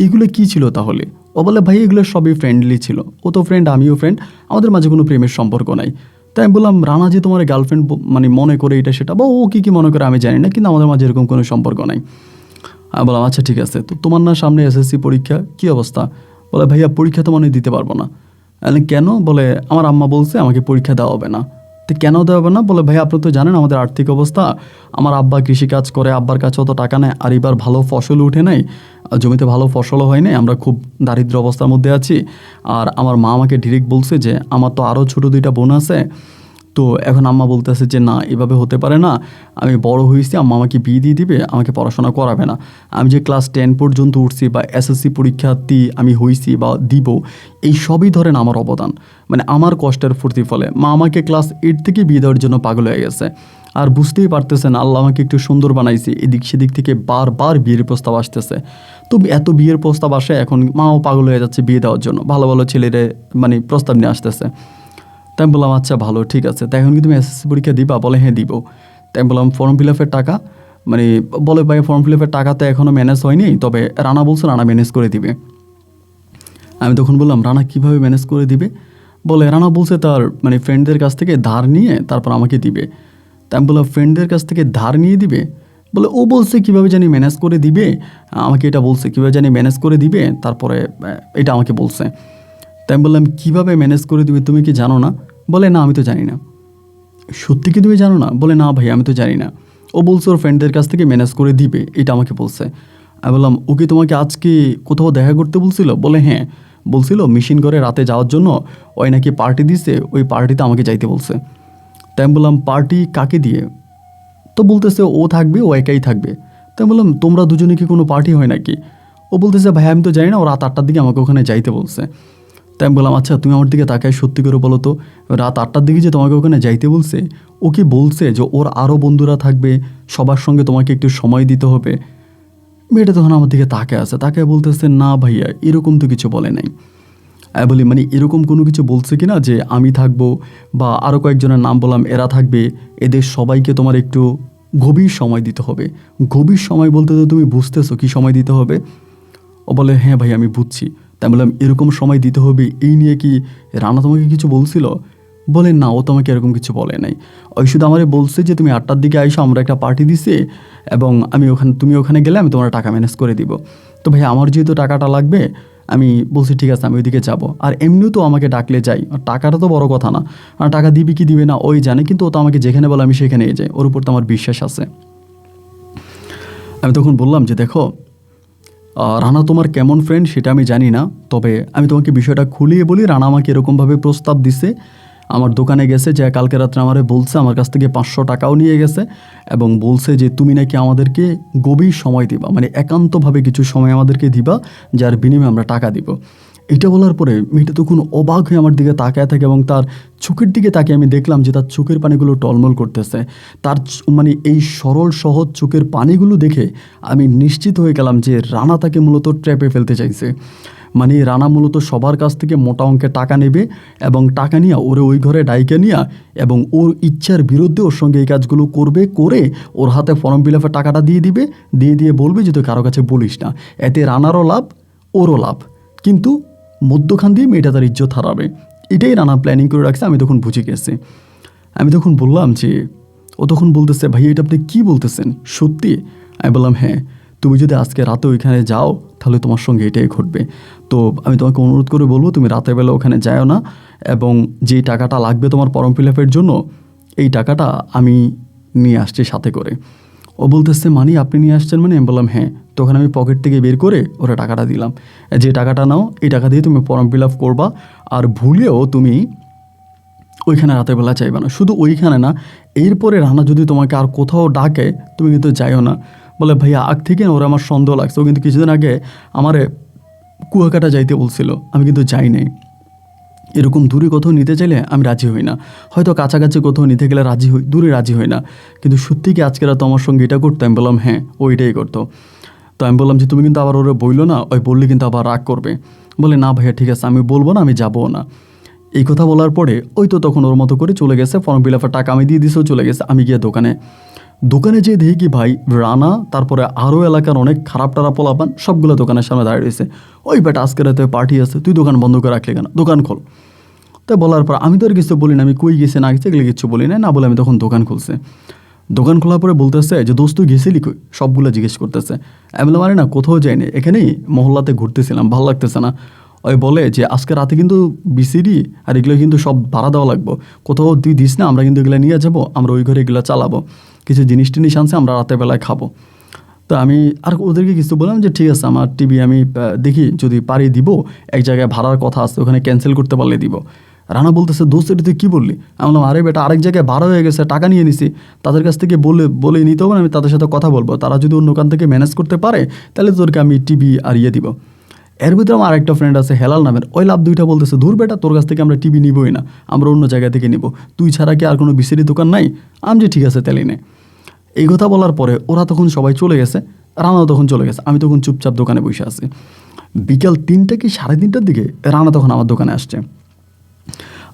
এগুলো কী ছিল তাহলে? ও বলে, ভাই এগুলো সবই ফ্রেন্ডলি ছিল, ও তো ফ্রেন্ড, আমিও ফ্রেন্ড, আমাদের মাঝে কোনো প্রেমের সম্পর্ক নাই। তাই আমি বললাম, রানা যে তোমার গার্লফ্রেন্ড মানে মনে করে এটা সেটা, বা ও কী মনে করে আমি জানি না, কিন্তু আমাদের মাঝে এরকম কোনো সম্পর্ক নাই। আমি বললাম, আচ্ছা ঠিক আছে, তো তোমার না সামনে এসএসসি পরীক্ষা, কী অবস্থা? বলে, ভাইয়া পরীক্ষা তো মনে দিতে পারবো না। কেন? বলে, আমার আম্মা বলছে আমাকে পরীক্ষা দেওয়া হবে না। তো কেন দেওয়া হবে না? বলে ভাই আপনি তো জানেন আমাদের আর্থিক অবস্থা, আমার আব্বা কৃষিকাজ করে, আব্বার কাছে অত টাকা নেই, আর এবার ভালো ফসল উঠে নাই, জমিতে ভালো ফসলও হয় নাই, আমরা খুব দারিদ্র অবস্থার মধ্যে আছি। আর আমার মা আমাকে ডিরেক্ট বলছে যে আমার তো আরও ছোটো 2টা বোন আছে, তো এখন আম্মা বলতেছে যে না এভাবে হতে পারে না, আমি বড় হয়েছি, আম্মা আমাকে বিয়ে দিয়ে দিবে, আমাকে পড়াশোনা করাবে না। আমি যে ক্লাস 10 পর্যন্ত উঠছি বা এসএসসি পরীক্ষার্থী আমি হয়েছি বা দিব, এই সবই ধরেন আমার অবদান, মানে আমার কষ্টের ফুর্তির ফলে মা আমাকে ক্লাস 8 থেকে বিয়ে দেওয়ার জন্য পাগল হয়ে গেছে। আর বুঝতেই পারতেছেন আল্লাহ আমাকে একটু সুন্দর বানাইছে, এদিক সেদিক থেকে বারবার বিয়ের প্রস্তাব আসতেছে। তো এত বিয়ের প্রস্তাব আসে, এখন মাও পাগল হয়ে যাচ্ছে বিয়ে দেওয়ার জন্য, ভালো ভালো ছেলেরে মানে প্রস্তাব নিয়ে আসতেছে। তাই আমি বললাম আচ্ছা ভালো ঠিক আছে, তাই এখন কি তুমি এসএসসি পরীক্ষা দিবা? বলে হ্যাঁ দিব। তাই আমি বললাম ফর্ম ফিল আপের টাকা, মানে বলে ভাই ফর্ম ফিল আপের টাকা তো এখনও ম্যানেজ হয়নি, তবে রানা বলছে রানা ম্যানেজ করে দিবে। আমি তখন বললাম রানা কীভাবে ম্যানেজ করে দিবে? বলে রানা বলছে তার মানে ফ্রেন্ডদের কাছ থেকে ধার নিয়ে তারপর আমাকে দিবে। তাই আমি বললাম ফ্রেন্ডদের কাছ থেকে ধার নিয়ে দিবে? বলে ও বলছে কীভাবে জানি ম্যানেজ করে দিবে, আমাকে এটা বলছে কীভাবে জানি ম্যানেজ করে দিবে, তারপরে এটা আমাকে বলছে। তাই আমি বললাম কীভাবে ম্যানেজ করে দিবে তুমি কি জানো না? বলে না আমি তো জানি না। সত্যি কি তুমি জানো না? বলে না ভাই আমি তো জানি না, ও বলছে ওর ফ্রেন্ডদের কাছ থেকে ম্যানেজ করে দিবে, এটা আমাকে বলছে। আমি বললাম ও কি তোমাকে আজকে কোথাও দেখা করতে বলছিল? বলে হ্যাঁ বলছিল, মেশিন করে রাতে যাওয়ার জন্য ওই নাকি পার্টি দিছে, ওই পার্টিতে আমাকে যাইতে বলছে। তাই আমি বললাম পার্টি কাকে দিয়ে? তো বলতেছে ও থাকবে, ও একাই থাকবে। তাই আমি বললাম তোমরা দুজনে কি কোনো পার্টি হয় নাকি? ও বলতেছে ভাই আমি তো জানি না, ও রাত 8টার দিকে আমাকে ওখানে যাইতে বলছে। তাই আমি বললাম আচ্ছা তুমি আমার দিকে তাকায় সত্যি করে বলো তো, রাত 8টার দিকে যে তোমাকে ওখানে যাইতে বলছে, ও কি বলছে যে ওর আরও বন্ধুরা থাকবে, সবার সঙ্গে তোমাকে একটু সময় দিতে হবে? মেয়েটা তখন আমার দিকে তাকে আছে, তাকে বলতেছে না ভাইয়া এরকম তো কিছু বলে নাই। আমি বলি মানে এরকম কোনো কিছু বলছে কি না যে আমি থাকবো বা আরও কয়েকজনের নাম বললাম এরা থাকবে, এদের সবাইকে তোমার একটু গভীর সময় দিতে হবে। গভীর সময় বলতে তো তুমি বুঝতেছো কী সময় দিতে হবে? ও বলে হ্যাঁ ভাই আমি বুঝছি। তাই বললাম এরকম সময় দিতে হবে এই নিয়ে কি রানা তোমাকে কিছু বলছিল? বলে না ও তোমাকে এরকম কিছু বলে নাই, ওই শুধু আমারে বলছে যে তুমি 8টার দিকে আইসো, আমরা একটা পার্টি দিছি এবং আমি ওখানে তুমি ওখানে গেলে আমি তোমার টাকা ম্যানেজ করে দিব। তো ভাই আমার যেহেতু টাকাটা লাগবে, আমি বলছি ঠিক আছে আমি ওইদিকে যাব। আর এমনিও তো আমাকে ডাকলে যাই, আর টাকাটা তো বড় কথা না, আর টাকা দিবি কি দিবে না ওই জানে, কিন্তু ও তো আমাকে যেখানে বলে আমি সেখানেই যাই, ওর উপর তো আমার বিশ্বাস আছে। আমি তখন বললাম যে দেখো রানা তোমার কেমন ফ্রেন্ড সেটা আমি জানি না, তবে আমি তোমাকে বিষয়টা খুলিয়ে বলি, রানা আমাকে এরকমভাবে প্রস্তাব দিছে, আমার দোকানে গেছে যে কালকে রাত্রে আমারে বলছে, আমার কাছ থেকে 500 টাকাও নিয়ে গেছে এবং বলছে যে তুমি নাকি আমাদেরকে গভীর সময় দিবা, মানে একান্তভাবে কিছু সময় আমাদেরকে দিবা, যার বিনিময়ে আমরা টাকা দিব। এটা বলার পরে মেয়েটা তখন অবাক হয়ে আমার দিকে তাকায় থাকে এবং তার চোখের দিকে তাকিয়ে আমি দেখলাম যে তার চোখের পানিগুলো টলমল করতেছে। তার মানে এই সরল সহজ চোখের পানিগুলো দেখে আমি নিশ্চিত হয়ে গেলাম যে রানা তাকে মূলত ট্র্যাপে ফেলতে চাইছে। মানে রানা মূলত সবার কাছ থেকে মোটা অঙ্কের টাকা নেবে এবং টাকা নিয়ে ওরে ওই ঘরে ডাইকে নিয়ে এবং ওর ইচ্ছার বিরুদ্ধে ওর সঙ্গে এই কাজগুলো করবে, করে ওর হাতে ফর্ম ফিল আপের টাকাটা দিয়ে দিবে, দিয়ে বলবে যে তুই কারো কাছে বলিস না। এতে রানারও লাভ, ওরও লাভ, কিন্তু মধ্যখান দিয়ে মেয়েটা তার ইজ্জত হারাবে। এটাই রানা প্ল্যানিং করে রাখছে। আমি তখন বুঝে গেছি। আমি তখন বললাম যে ও তখন বলতেছে ভাই এটা আপনি কী বলতেছেন সত্যি? আমি বললাম হ্যাঁ, তুমি যদি আজকে রাতে ওইখানে যাও তাহলে তোমার সঙ্গে এটাই ঘটবে। তো আমি তোমাকে অনুরোধ করে বলবো তুমি রাতের বেলা ওখানে যাও না, এবং যেই টাকাটা লাগবে তোমার ফর্ম ফিল আপের জন্য এই টাকাটা আমি নিয়ে আসছি সাথে করে। ও বলতেছে মানে আপনি নিয়ে আসছেন মানে? আমি বললাম হ্যাঁ। তখন আমি পকেট থেকে বের করে ওরা টাকাটা দিলাম, যে টাকাটা নাও, এই টাকা দিয়ে তুমি ফর্ম ফিল আপ করবা, আর ভুলেও তুমি ওইখানে রাতের বেলা চাইবে না। শুধু ওইখানে না, এরপরে রানা যদি তোমাকে আর কোথাও ডাকে তুমি কিন্তু যাইও না। বলে ভাইয়া আগ থেকে ওরা আমার সন্দেহ লাগছে, ও কিন্তু কিছুদিন আগে আমারে কুয়াকাটা যাইতে বলছিল, আমি কিন্তু যাই নাই। এরকম দূরে কোথাও নিতে চাইলে আমি রাজি হই না, হয়তো কাছাকাছি কোথাও নিতে গেলে রাজি হই, দূরে রাজি হই না। কিন্তু সত্যি কি আজকে রাত আমার সঙ্গে এটা করতো? আমি বললাম হ্যাঁ ও এটাই করতো। তো আমি বললাম যে তুমি কিন্তু আবার ওরা বললো না, ওই বললে কিন্তু আবার রাগ করবে। বলে না ভাইয়া ঠিক আছে আমি বলবো না, আমি যাবো না। এই কথা বলার পরে ওই তো তখন ওর মতো করে চলে গেছে, ফর্ম ফিল আপের টাকা আমি দিয়ে দিয়েছেও চলে গেছে। আমি গিয়ে দোকানে যেয়ে দেখি কি ভাই রানা তারপরে আরও এলাকার অনেক খারাপ টারা পোলাপান সবগুলো দোকানের সামনে দাঁড়িয়ে রয়েছে। ওই বেটা আজকে রাতে পার্টি আছে, তুই দোকান বন্ধ করে রাখলি কেন, দোকান খোল। তাই বলার পর আমি তো আর কিছু বলি না, আমি কই গেছে না গেছে এগুলো কিছু বলি না, বলে আমি তখন দোকান খুলছে। দোকান খোলার পরে বলতেছে যে দোস্ত তুই গেছিলি কই, সবগুলো জিজ্ঞেস করতেছে। আমি বললাম আরে না কোথাও যাইনি, এখানেই মহল্লাতে ঘুরতেছিলাম, ভালো লাগতেছে না। ওই বলে যে আজকে রাতে কিন্তু বিসিডি আর এগুলো কিন্তু সব ভাড়া দেওয়া লাগবো, কোথাও তুই দিস না, আমরা কিন্তু এগুলো নিয়ে যাবো, আমরা ওই ঘরে এগুলো চালাবো, কিছু জিনিস টিনিস আনছে, আমরা রাতের বেলায় খাবো। তো আমি আর ওদেরকে কিছু বললাম যে ঠিক আছে, আমার টিভি আমি দেখি যদি পারি দিব, এক জায়গায় ভাড়ার কথা আছে, ওখানে ক্যান্সেল করতে পারলে দিব। রানা বলতেছে দোস্ত এটা তুই কী বললি? আমি বললাম আরে বেটা, আরেক জায়গায় ভাড়া হয়ে গেছে, টাকা নিয়ে নিছি, তাদের কাছ থেকে বলে নিতে হবে না, আমি তাদের সাথে কথা বলবো, তারা যদি অন্য কান থেকে ম্যানেজ করতে পারে তাহলে তোদেরকে আমি টিভি আর ইয়ে দিব। এর ভিতরে আমার আরেকটা ফ্রেন্ড আছে হেলাল নামের, ওই লাভ দুইটা বলতেছে ধুর বেটা, তোর কাছ থেকে আমরা টিভি নিবই না, আমরা অন্য জায়গা থেকে নিব, তুই ছাড়া কি আর কোনো বিসিডি দোকান নাই? আমি যে ঠিক আছে তাহলে নে। এই কথা বলার পরে ওরা তখন সবাই চলে গেছে, রানাও তখন চলে গেছে, আমি তখন চুপচাপ দোকানে বসে আছি। বিকাল 3টা কি 3:30টার দিকে রানা তখন আমার দোকানে আসছে।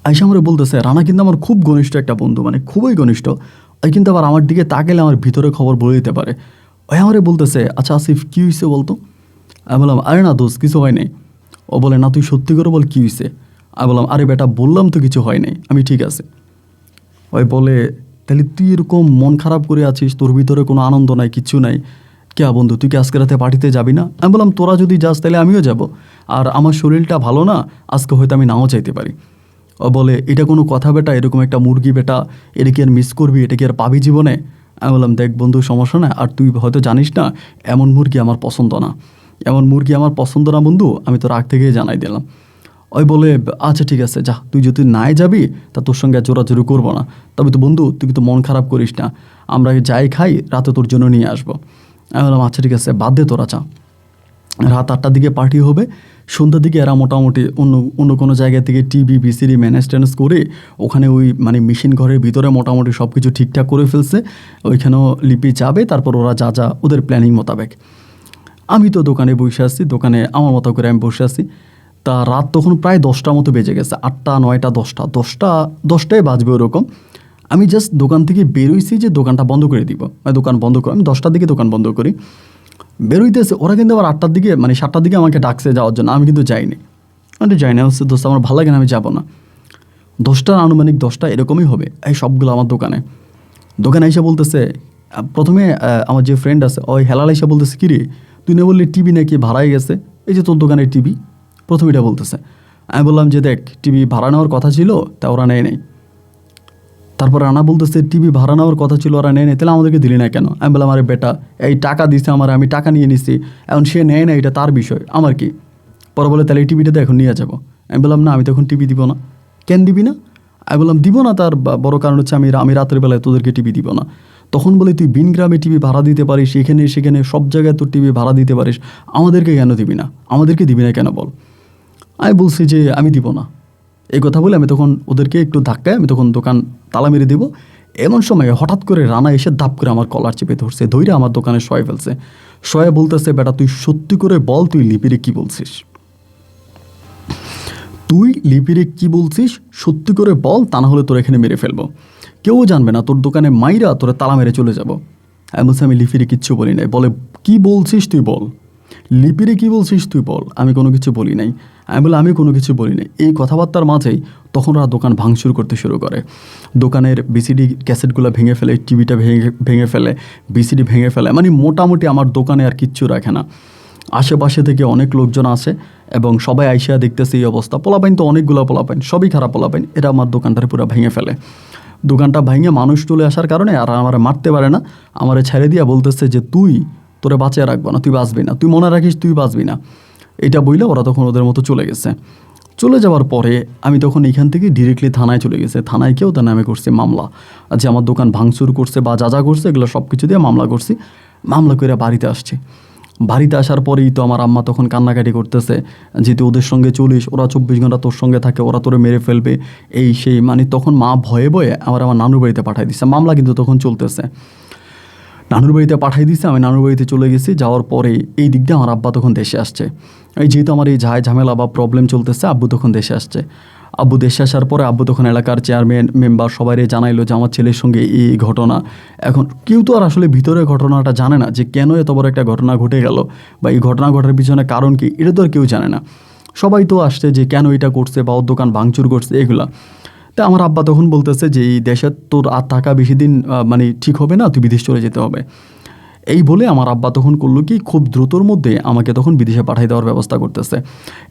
আইসা আমার বলতেছে রানা কিন্তু আমার খুব ঘনিষ্ঠ একটা বন্ধু, মানে খুবই ঘনিষ্ঠ, ওই কিন্তু আবার আমার দিকে তাকালে আমার ভিতরে খবর বলে দিতে পারে। ওই আমারে বলতেছে আচ্ছা আসিফ কী হয়েছে বলতো? আমি বললাম আরে না দোস্ত কিছু হয় নাই। ও বলে না তুই সত্যি করে বল কী হয়েছে? আমি বললাম আরে বেটা বললাম তো কিছু হয় নাই, আমি ঠিক আছে। ওই বলে তাহলে তুই এরকম মন খারাপ করে আছিস, তোর ভিতরে কোনো আনন্দ নাই, কিচ্ছু নাই, কে বন্ধু তুই কি আজকে রাতে পার্টিতে যাবি না? আমি বললাম তোরা যদি যাস তাহলে আমিও যাব, আর আমার শরীরটা ভালো না, আজকে হয়তো আমি নাও চাইতে পারি। ও বলে এটা কোনো কথা বেটা, এরকম একটা মুরগি বেটা, এটা কি আর মিস করবি, এটা কি আর পাবি জীবনে? আমি বললাম দেখ বন্ধু সমস্যা না, আর তুই হয়তো জানিস না এমন মুরগি আমার পছন্দ না, এমন মুরগি আমার পছন্দ না বন্ধু, আমি তো রাগ থেকেই জানাই দিলাম। ওই বলে আচ্ছা ঠিক আছে যা, তুই যদি নাই যাবি তা তোর সঙ্গে জোরাজোরি করবো না, তবে তো বন্ধু তুই কিন্তু মন খারাপ করিস না, আমরা যাই খাই রাতে তোর জন্য নিয়ে আসবো। আমি বললাম আচ্ছা ঠিক আছে বাদ দে তোরা চা। রাত 8টার দিকে পার্টি হবে, সন্ধ্যার দিকে এরা মোটামুটি অন্য অন্য কোনো জায়গা থেকে টিভি বিসিডি ম্যানেজ ট্যানেজ করে ওখানে ওই মানে মেশিন ঘরের ভিতরে মোটামুটি সব কিছু ঠিকঠাক করে ফেলছে। ওইখানেও লিপি যাবে, তারপর ওরা যা যা ওদের প্ল্যানিং মোতাবেক। আমি তো দোকানে বসে আছি, দোকানে আমার মতো করে আমি বসে আছি। তা রাত তখন প্রায় 10টার মতো বেজে গেছে, 8টা 9টা 10টায় বাজবে ওরকম। আমি জাস্ট দোকান থেকে বেরোইছি যে দোকানটা বন্ধ করে দিব, দোকান বন্ধ করে আমি 10টার দিকে দোকান বন্ধ করি। বেরোইতেছে ওরা কিন্তু আবার 8টার দিকে মানে 7টার দিকে আমাকে ডাকছে যাওয়ার জন্য, আমি কিন্তু যাইনি, আমি যাই না, হচ্ছে দোস্ত আমার ভালো লাগে না, আমি যাবো না। 10টা আনুমানিক 10টা এরকমই হবে, এই সবগুলো আমার দোকানে এসে বলতেছে প্রথমে আমার যে ফ্রেন্ড আছে ওই হেলাল এসে বলতেছে কী রে তুই না বললি টিভি নাকি ভাড়াই গেছে, এই যে তোর দোকানের টিভি, প্রথম এটা বলতেছে। আমি বললাম যে দেখ টিভি ভাড়া নেওয়ার কথা ছিল তা ওরা নেয় নেই। তারপর রানা বলতেছে টিভি ভাড়া নেওয়ার কথা ছিল ওরা নেয় নেই, তাহলে আমাদেরকে দিলি না কেন? আমি বললাম আরে বেটা এই টাকা দিছে আমার, আমি টাকা নিয়ে নিছি, এখন সে নেয় না এটা তার বিষয়, আমার কি। পরে বলে তাহলে এই টিভিটা তো এখন নিয়ে যাবো। আমি বললাম না আমি তো এখন টিভি দিব না। কেন দিবি না? আমি বললাম দিব না, তার বড় কারণ হচ্ছে আমি রাতের বেলায় তোদেরকে টিভি দিব না। তখন বলে তুই বিন গ্রামে টিভি ভাড়া দিতে পারিস, এখানে সেখানে সব জায়গায় তোর টিভি ভাড়া দিতে পারিস, আমাদেরকে কেন দিবি না, আমাদেরকে দিবি না কেন বল? আমি বলছি যে আমি দিব না। এই কথা বলে আমি তখন ওদেরকে একটু ধাক্কায় আমি তখন দোকান তালা মেরে দেবো। এমন সময় হঠাৎ করে রানা এসে দাপ করে আমার কলার চেপে ধরছে, ধৈর্য আমার দোকানে শয়ে ফেলছে। শয়ে বলতেছে বেটা তুই সত্যি করে বল তুই লিপিরে কি বলছিস, তুই লিপিরে কি বলছিস সত্যি করে বল, তা না হলে তোর এখানে মেরে ফেলবো, কেউ জানবে না, তোর দোকানে মাইরা তোরে তালা মেরে চলে যাবো। আমি বলছি আমি লিপিরে কিচ্ছু বলি নাই। বলে কি বলছিস তুই বল, লিপিরে কি বলছিস তুই বল, আমি কোনো কিছু বলি নাই। আমি বলে আমি কোনো কিছু বলি নাই। এই কথাবার্তার মাঝেই তখন ওরা দোকান ভাঙচুর করতে শুরু করে, দোকানের বিসিডি ক্যাসেটগুলো ভেঙে ফেলে, টিভিটা ভেঙে ফেলে, বিসিডি ভেঙে ফেলে, মানে মোটামুটি আমার দোকানে আর কিচ্ছু রাখে না। আশেপাশে থেকে অনেক লোকজন আসে এবং সবাই আইসা দেখতেছে এই অবস্থা, পোলাপাইন তো অনেকগুলো পোলাপাইন, সবই খারাপ পোলাপাইন, এরা আমার দোকানটারে পুরো ভেঙে ফেলে। দোকানটা ভেঙে মানুষ চলে আসার কারণে আর আমার মারতে পারে না, আমারে ছেড়ে দিয়া বলতেছে যে তোরে বাঁচিয়ে রাখবো না, তুই বাঁচবি না, তুই মনে রাখিস তুই বাঁচবি না। এটা বইলে ওরা তখন ওদের মতো চলে গেছে। চলে যাওয়ার পরে আমি তখন এইখান থেকে ডিরেক্টলি থানায় চলে গেছে, থানায় কেউ তার নামে করছে মামলা, যে আমার দোকান ভাঙচুর করছে বা যা যা করছে এগুলো সব কিছু দিয়ে মামলা করছি। মামলা করে বাড়িতে আসছে। বাড়িতে আসার পরেই তো আমার আম্মা তখন কান্নাকাটি করতেছে যে তুই ওদের সঙ্গে চলিস, ওরা 24 ঘন্টা তোর সঙ্গে থাকে, ওরা তোরে মেরে ফেলবে, এই সেই, মানে তখন মা ভয়ে ভয়ে আমার নানুর বাড়িতে পাঠিয়ে দিচ্ছে। মামলা কিন্তু তখন চলতেছে, নানুর বাড়িতে পাঠিয়ে দিচ্ছে। আমি নানুর বাড়িতে চলে গেছি, যাওয়ার পরে এই দিক দিয়ে আমার আব্বা তখন দেশে আসছে। এই যেহেতু আমার এই ঝামেলা বা প্রবলেম চলতেছে, আব্বু তখন দেশে আসছে। আব্বু দেশে আসার পরে আব্বু তখন এলাকার চেয়ারম্যান মেম্বার সবাইরে জানাইলো যে আমার ছেলের সঙ্গে এই ঘটনা। এখন কেউ তো আর আসলে ভিতরে ঘটনাটা জানে না যে কেন এত বড় একটা ঘটনা ঘটে গেল বা এই ঘটনা ঘটার পিছনে কারণ কি, এটা তো আর কেউ জানে না। সবাই তো আসছে যে কেন এটা করছে বা ওর দোকান ভাঙচুর করছে এগুলা। তা আমার আব্বা তখন বলতেছে যে এই দেশে তোর আর থাকা বেশি দিন মানে ঠিক হবে না, তুই বিদেশ চলে যেতে হবে। এই বলে আমার আব্বা তখন করলো কি, খুব দ্রুতর মধ্যে আমাকে তখন বিদেশে পাঠিয়ে দেওয়ার ব্যবস্থা করতেছে।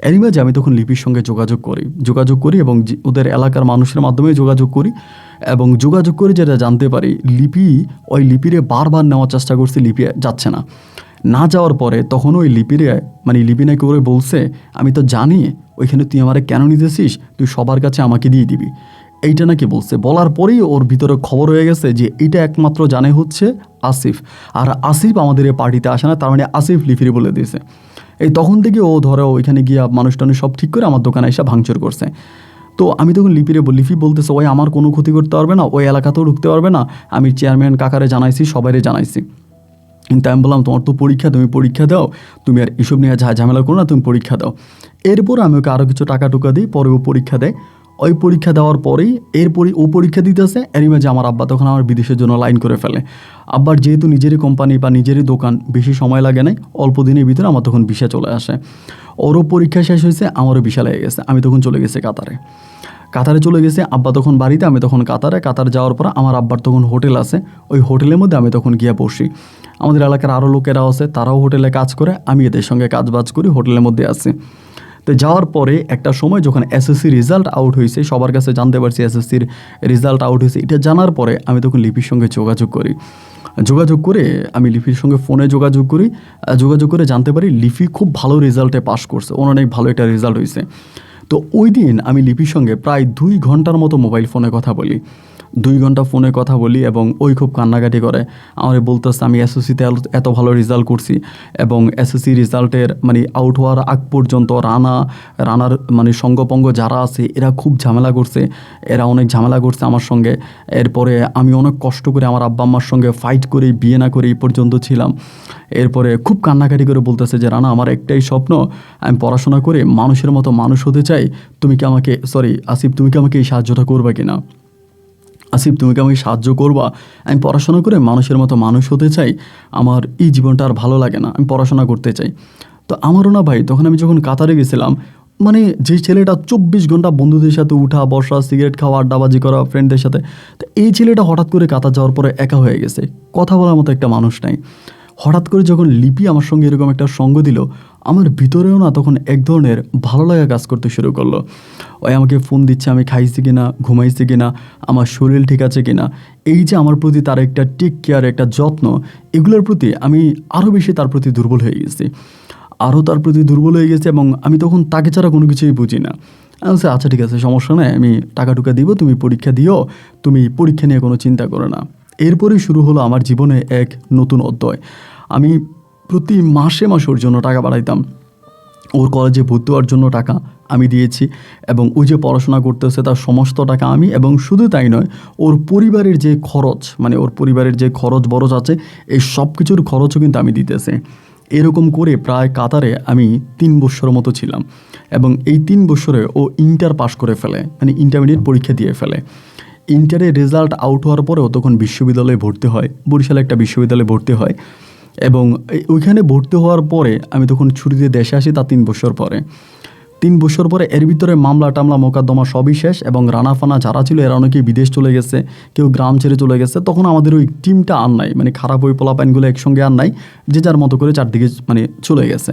এরই মাঝে আমি তখন লিপির সঙ্গে যোগাযোগ করি এবং ওদের এলাকার মানুষের মাধ্যমে যোগাযোগ করি, এবং যোগাযোগ করে যেটা জানতে পারি, ওই লিপিরে বারবার নেওয়ার চেষ্টা করছি, লিপি যাচ্ছে না যাওয়ার পরে তখন ওই লিপি নাকি করে বলছে, আমি তো জানি ওইখানে তুই আমারে কেন নিতেছিস, তুই সবার কাছে আমাকে দিয়ে দিবি, এইটা নাকি বলছে। বলার পরেই ওর ভিতরে খবর হয়ে গেছে যে এটা একমাত্র জানে হচ্ছে আসিফ, আর আসিফ আমাদের এই পার্টিতে আসে না, তার মানে আসিফ লিপিরে বলে দিয়েছে। এই তখন থেকে ও ধরো ওইখানে গিয়ে মানুষ টানুষ সব ঠিক করে আমার দোকানে এসে ভাঙচুর করছে। তো আমি তখন লিপি বলতেছে, ওই আমার কোনো ক্ষতি করতে পারবে না, ওই এলাকাতেও ঢুকতে পারবে না, আমি চেয়ারম্যান কাকারে জানাইছি, সবাইরে জানাইছি। কিন্তু আমি বললাম, তোমার তো পরীক্ষা, তুমি পরীক্ষা দাও, তুমি আর এসব নিয়ে ঝামেলা করো না, তুমি পরীক্ষা দাও। এরপর আমি ওকে আরও কিছু টাকা টুকা দিই, পরে ও পরীক্ষা দেয়। ওই পরীক্ষা দেওয়ার পরেই এরপরই ও পরীক্ষা দিতেছে, এরই মাঝে আমার আব্বা তখন আমার বিদেশের জন্য লাইন করে ফেলে। আব্বার যেহেতু নিজেরই কোম্পানি বা নিজেরই দোকান, বেশি সময় লাগে নাই, অল্প দিনের ভিতরে আমার তখন ভিসা চলে আসে। ওরও পরীক্ষা শেষ হয়েছে, আমারও ভিসা লেগে গেছে, আমি তখন চলে গেছি কাতারে চলে গেছে। আব্বা তখন বাড়িতে, আমি তখন কাতার যাওয়ার পর আমার আব্বার তখন হোটেল আছে, ওই হোটেলের মধ্যে আমি তখন গিয়ে বসি। আমাদের এলাকার আরও লোকেরাও আছে, তারাও হোটেলে কাজ করে, আমি এদের সঙ্গে কাজবাজ করি, হোটেলের মধ্যে আছি। তো যাওয়ার পরে একটা সময় যখন এসএসসি রেজাল্ট আউট হয়েছে, সবার কাছে জানতে পারছি এসএসসির রেজাল্ট আউট হয়েছে, এটা জানার পরে আমি তখন লিপির সঙ্গে যোগাযোগ করে আমি লিপির সঙ্গে ফোনে যোগাযোগ করে জানতে পারি লিপি খুব ভালো রেজাল্টে পাস করছে, ওর অনেক ভালো একটা রেজাল্ট হয়েছে। তো ওই দিন আমি লিপির সঙ্গে প্রায় 2 ঘন্টার মতো মোবাইল ফোনে কথা বলি, 2 ঘন্টা ফোনে কথা বলি, এবং ওই খুব কান্নাকাটি করে আমার বলতেছে, আমি এসএসসিতে এত ভালো রেজাল্ট করছি, এবং এসএসসি রেজাল্টের মানে আউট হওয়ার আগ পর্যন্ত রানার মানে সঙ্গপঙ্গ যারা আছে এরা খুব অনেক ঝামেলা করছে আমার সঙ্গে। এরপরে আমি অনেক কষ্ট করে আমার আব্বা আম্মার সঙ্গে ফাইট করে বিয়ে না করে এই পর্যন্ত ছিলাম। এরপরে খুব কান্নাকাটি করে বলতেছে যে, রানা, আমার একটাই স্বপ্ন, আমি পড়াশোনা করে মানুষের মতো মানুষ হতে চাই, আসিফ তুমি কি আমাকে এই সাহায্যটা করবে কিনা? আসিফ তুমি কি আমাকে সাহায্য করবা? আমি পড়াশোনা করে মানুষের মতো মানুষ হতে চাই, আমার এই জীবনটা আর ভালো লাগে না, আমি পড়াশোনা করতে চাই। তো আমারও না ভাই, তখন আমি যখন কাতারে গেছিলাম, মানে যে ছেলেটা 24 ঘন্টা বন্ধুদের সাথে উঠা বসা, সিগারেট খাওয়া, আড্ডাবাজি করা ফ্রেন্ডদের সাথে, তো এই ছেলেটা হঠাৎ করে কাতার যাওয়ার পরে একা হয়ে গেছে, কথা বলার মতো একটা মানুষ নাই। হঠাৎ করে যখন লিপি আমার সঙ্গে এরকম একটা সঙ্গ দিল, আমার ভিতরেও না তখন এক ধরনের ভালো লাগা কাজ করতে শুরু করলো। ওই আমাকে ফোন দিচ্ছে, আমি খাইছি কিনা, ঘুমাইছি কিনা, আমার শরীর ঠিক আছে কিনা, এই যে আমার প্রতি তার একটা টেক কেয়ার, একটা যত্ন, এগুলোর প্রতি আমি আরও বেশি তার প্রতি দুর্বল হয়ে গেছি, এবং আমি তখন তাকে ছাড়া কোনো কিছুই বুঝি না। আমি বলছি, আচ্ছা ঠিক আছে, সমস্যা নেই, আমি টাকা টুকা দিব, তুমি পরীক্ষা দিও, তুমি পরীক্ষা নিয়ে কোনো চিন্তা করো না। এরপরেই শুরু হলো আমার জীবনে এক নতুন অধ্যায়। আমি প্রতি মাসে ওর জন্য টাকা পাঠাইতাম, ওর কলেজে ভর্তি হওয়ার জন্য টাকা আমি দিয়েছি, এবং ওই যে পড়াশোনা করতেছে তার সমস্ত টাকা আমি, এবং শুধু তাই নয়, ওর পরিবারের যে খরচ বরচ আছে, এই সব কিছুর খরচও কিন্তু আমি দিতেছি। এরকম করে প্রায় কাতারে আমি 3 বছর মতো ছিলাম, এবং এই 3 বছরে ও ইন্টার পাস করে ফেলে, মানে ইন্টারমিডিয়েট পরীক্ষা দিয়ে ফেলে। ইন্টারের রেজাল্ট আউট হওয়ার পরেও তখন বিশ্ববিদ্যালয়ে ভর্তি হয়, বরিশালে একটা বিশ্ববিদ্যালয়ে ভর্তি হয়, এবং ওইখানে ভর্তি হওয়ার পরে আমি তখন ছুটিতে দেশে আসি, তা 3 বছর পরে এর ভিতরে মামলা টামলা মোকদ্দমা সবই শেষ, এবং রানাফানা যারা ছিল এরা অনেকেই বিদেশ চলে গেছে, কেউ গ্রাম ছেড়ে চলে গেছে। তখন আমাদের ওই টিমটা আর নাই, মানে খারাপ ওই পোলাপাইনগুলো একসঙ্গে আর নাই, যে যার মতো করে চারদিকে মানে চলে গেছে।